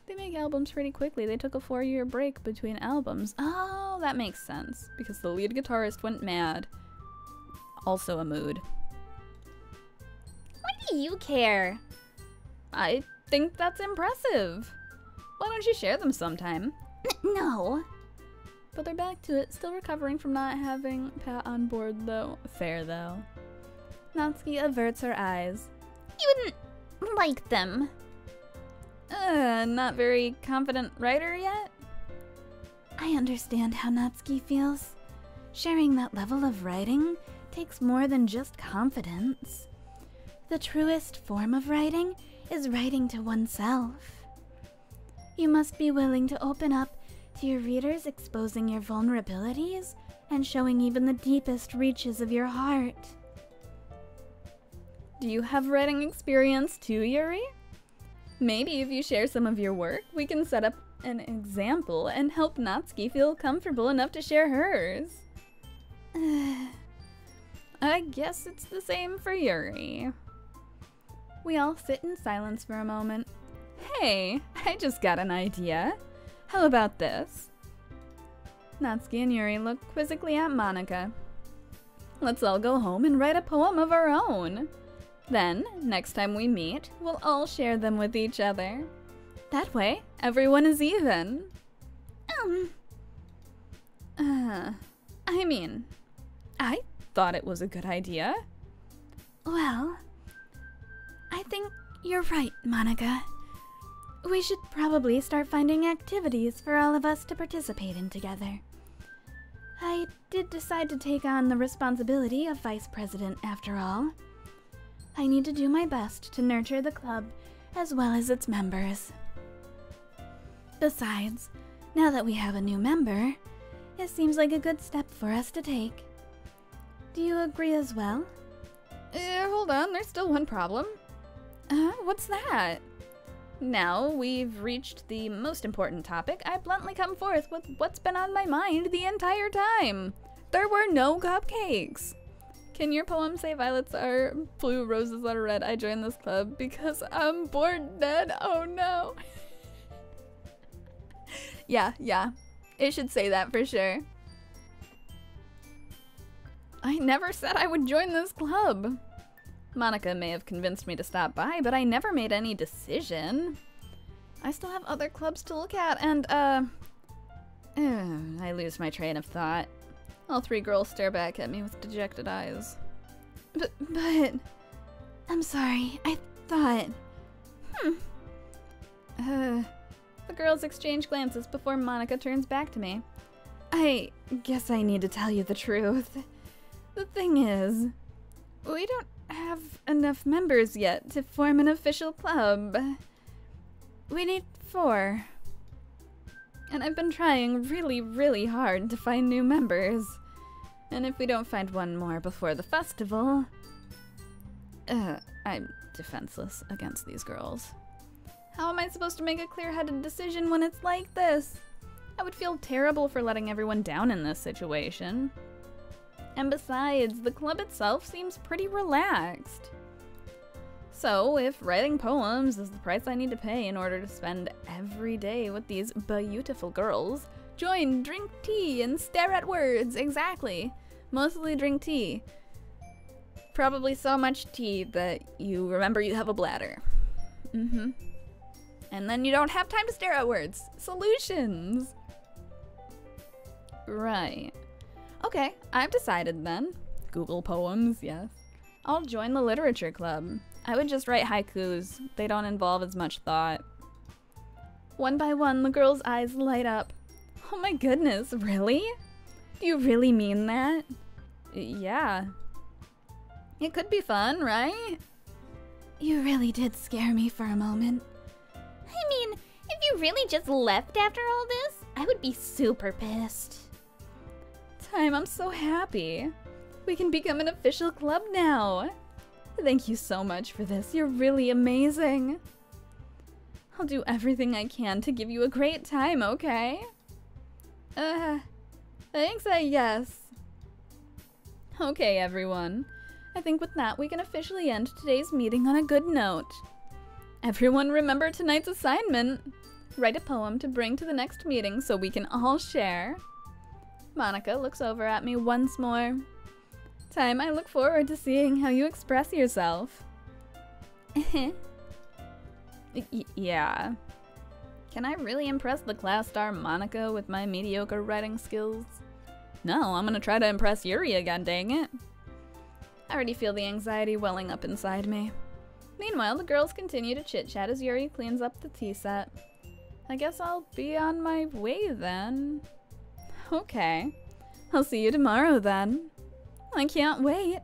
They make albums pretty quickly. They took a 4-year break between albums. Oh, that makes sense. Because the lead guitarist went mad. Also a mood. Why do you care? I think that's impressive. Why don't you share them sometime? No. But they're back to it, still recovering from not having Pat on board though. Fair though. Natsuki averts her eyes. You wouldn't like them. Not very confident writer yet? I understand how Natsuki feels. Sharing that level of writing takes more than just confidence. The truest form of writing is writing to oneself. You must be willing to open up to your readers, exposing your vulnerabilities and showing even the deepest reaches of your heart. Do you have writing experience too, Yuri? Maybe if you share some of your work, we can set up an example and help Natsuki feel comfortable enough to share hers. I guess it's the same for Yuri. We all sit in silence for a moment. Hey, I just got an idea. How about this? Natsuki and Yuri look quizzically at Monika. Let's all go home and write a poem of our own. Then, next time we meet, we'll all share them with each other. That way, everyone is even. I thought it was a good idea. Well, I think you're right, Monika. We should probably start finding activities for all of us to participate in together. I did decide to take on the responsibility of vice president after all. I need to do my best to nurture the club as well as its members. Besides, now that we have a new member, it seems like a good step for us to take. Do you agree as well? Hold on, there's still one problem. What's that? Now we've reached the most important topic, I bluntly come forth with what's been on my mind the entire time. There were no cupcakes. Can your poem say violets are blue, roses are red? I joined this club because I'm bored dead. Oh no. Yeah. It should say that for sure. I never said I would join this club. Monika may have convinced me to stop by, but I never made any decision. I still have other clubs to look at, and I lose my train of thought. All 3 girls stare back at me with dejected eyes. But... I'm sorry, I thought... The girls exchange glances before Monika turns back to me. I guess I need to tell you the truth. The thing is, we don't have enough members yet to form an official club. We need 4. And I've been trying really hard to find new members. And if we don't find one more before the festival... I'm defenseless against these girls. How am I supposed to make a clear-headed decision when it's like this? I would feel terrible for letting everyone down in this situation. And besides, the club itself seems pretty relaxed. So, if writing poems is the price I need to pay in order to spend every day with these beautiful girls, join, drink tea, and stare at words, exactly. Mostly drink tea. Probably so much tea that you remember you have a bladder. And then you don't have time to stare at words. Solutions! Right. Okay, I've decided then. Google poems, yes. I'll join the literature club. I would just write haikus. They don't involve as much thought. One by one, the girls' eyes light up. Oh my goodness, really? Do you really mean that? Yeah. It could be fun, right? You really did scare me for a moment. I mean, if You really just left after all this? I would be super pissed. Time, I'm so happy. We can become an official club now. Thank you so much for this. You're really amazing. I'll do everything I can to give you a great time, okay? Thanks, I guess. Okay, everyone. I think with that, we can officially end today's meeting on a good note. Everyone remember tonight's assignment. Write a poem to bring to the next meeting so we can all share. Monica looks over at me once more. Time, I look forward to seeing how you express yourself. Yeah. Can I really impress the class star Monica with my mediocre writing skills? No, I'm gonna try to impress Yuri again, dang it. I already feel the anxiety welling up inside me. Meanwhile, the girls continue to chit-chat as Yuri cleans up the tea set. I guess I'll be on my way then. Okay. I'll see you tomorrow then. I can't wait.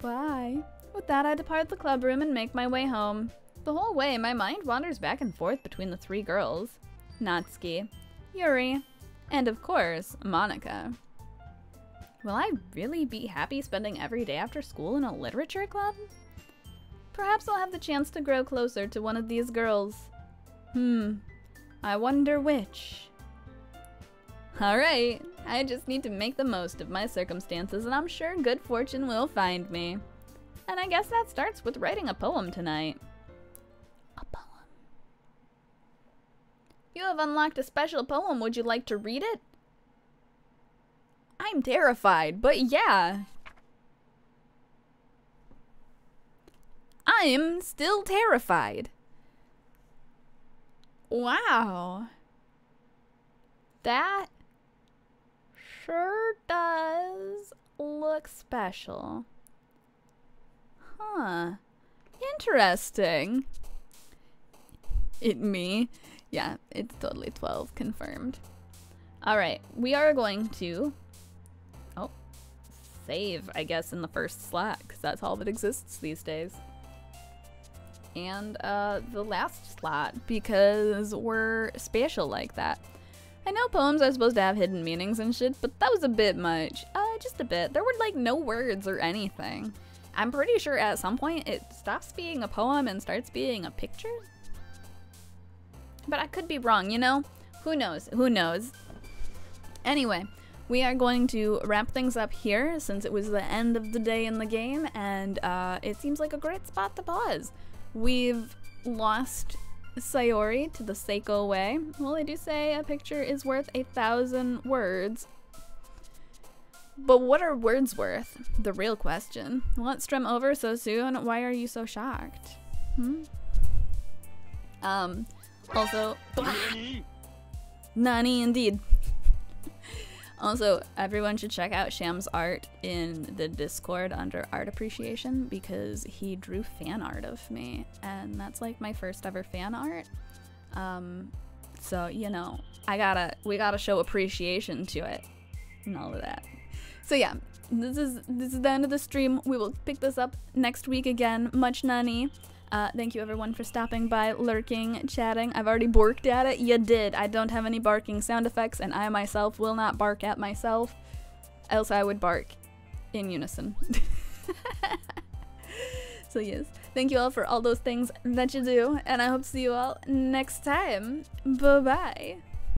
Bye. With that, I depart the club room and make my way home. The whole way, my mind wanders back and forth between the three girls. Natsuki, Yuri, and of course, Monica. Will I really be happy spending every day after school in a literature club? Perhaps I'll have the chance to grow closer to one of these girls. I wonder which. Alright, I just need to make the most of my circumstances and I'm sure good fortune will find me. And I guess that starts with writing a poem tonight. A poem. You have unlocked a special poem. Would you like to read it? I'm terrified, but yeah. I'm still terrified. Wow. That sure does look special. Huh. Interesting. Me? Yeah, it's totally 12, confirmed. Alright, we are going to... save, I guess, in the first slot, because that's all that exists these days. And the last slot, because we're spatial like that. I know poems are supposed to have hidden meanings and shit, but that was a bit much. Just a bit. There were like no words or anything. I'm pretty sure at some point it stops being a poem and starts being a picture. But I could be wrong, you know? Who knows? Who knows? Anyway, we are going to wrap things up here since it was the end of the day in the game, and it seems like a great spot to pause. We've lost Sayori to the Seiko way. Well, they do say a picture is worth 1,000 words. But what are words worth? The real question. What, Strum over so soon? Why are you so shocked? Also, Nani indeed. Also, everyone should check out Sham's art in the Discord under art appreciation because he drew fan art of me, and that's like my first ever fan art. So, you know, we gotta show appreciation to it and all of that. So yeah, this is the end of the stream. We will pick this up next week again. Much nani. Thank you everyone for stopping by, lurking, chatting. I've already barked at it. You did. I don't have any barking sound effects, and I myself will not bark at myself. Else I would bark in unison. So yes, thank you all for all those things that you do, and I hope to see you all next time. Bye-bye.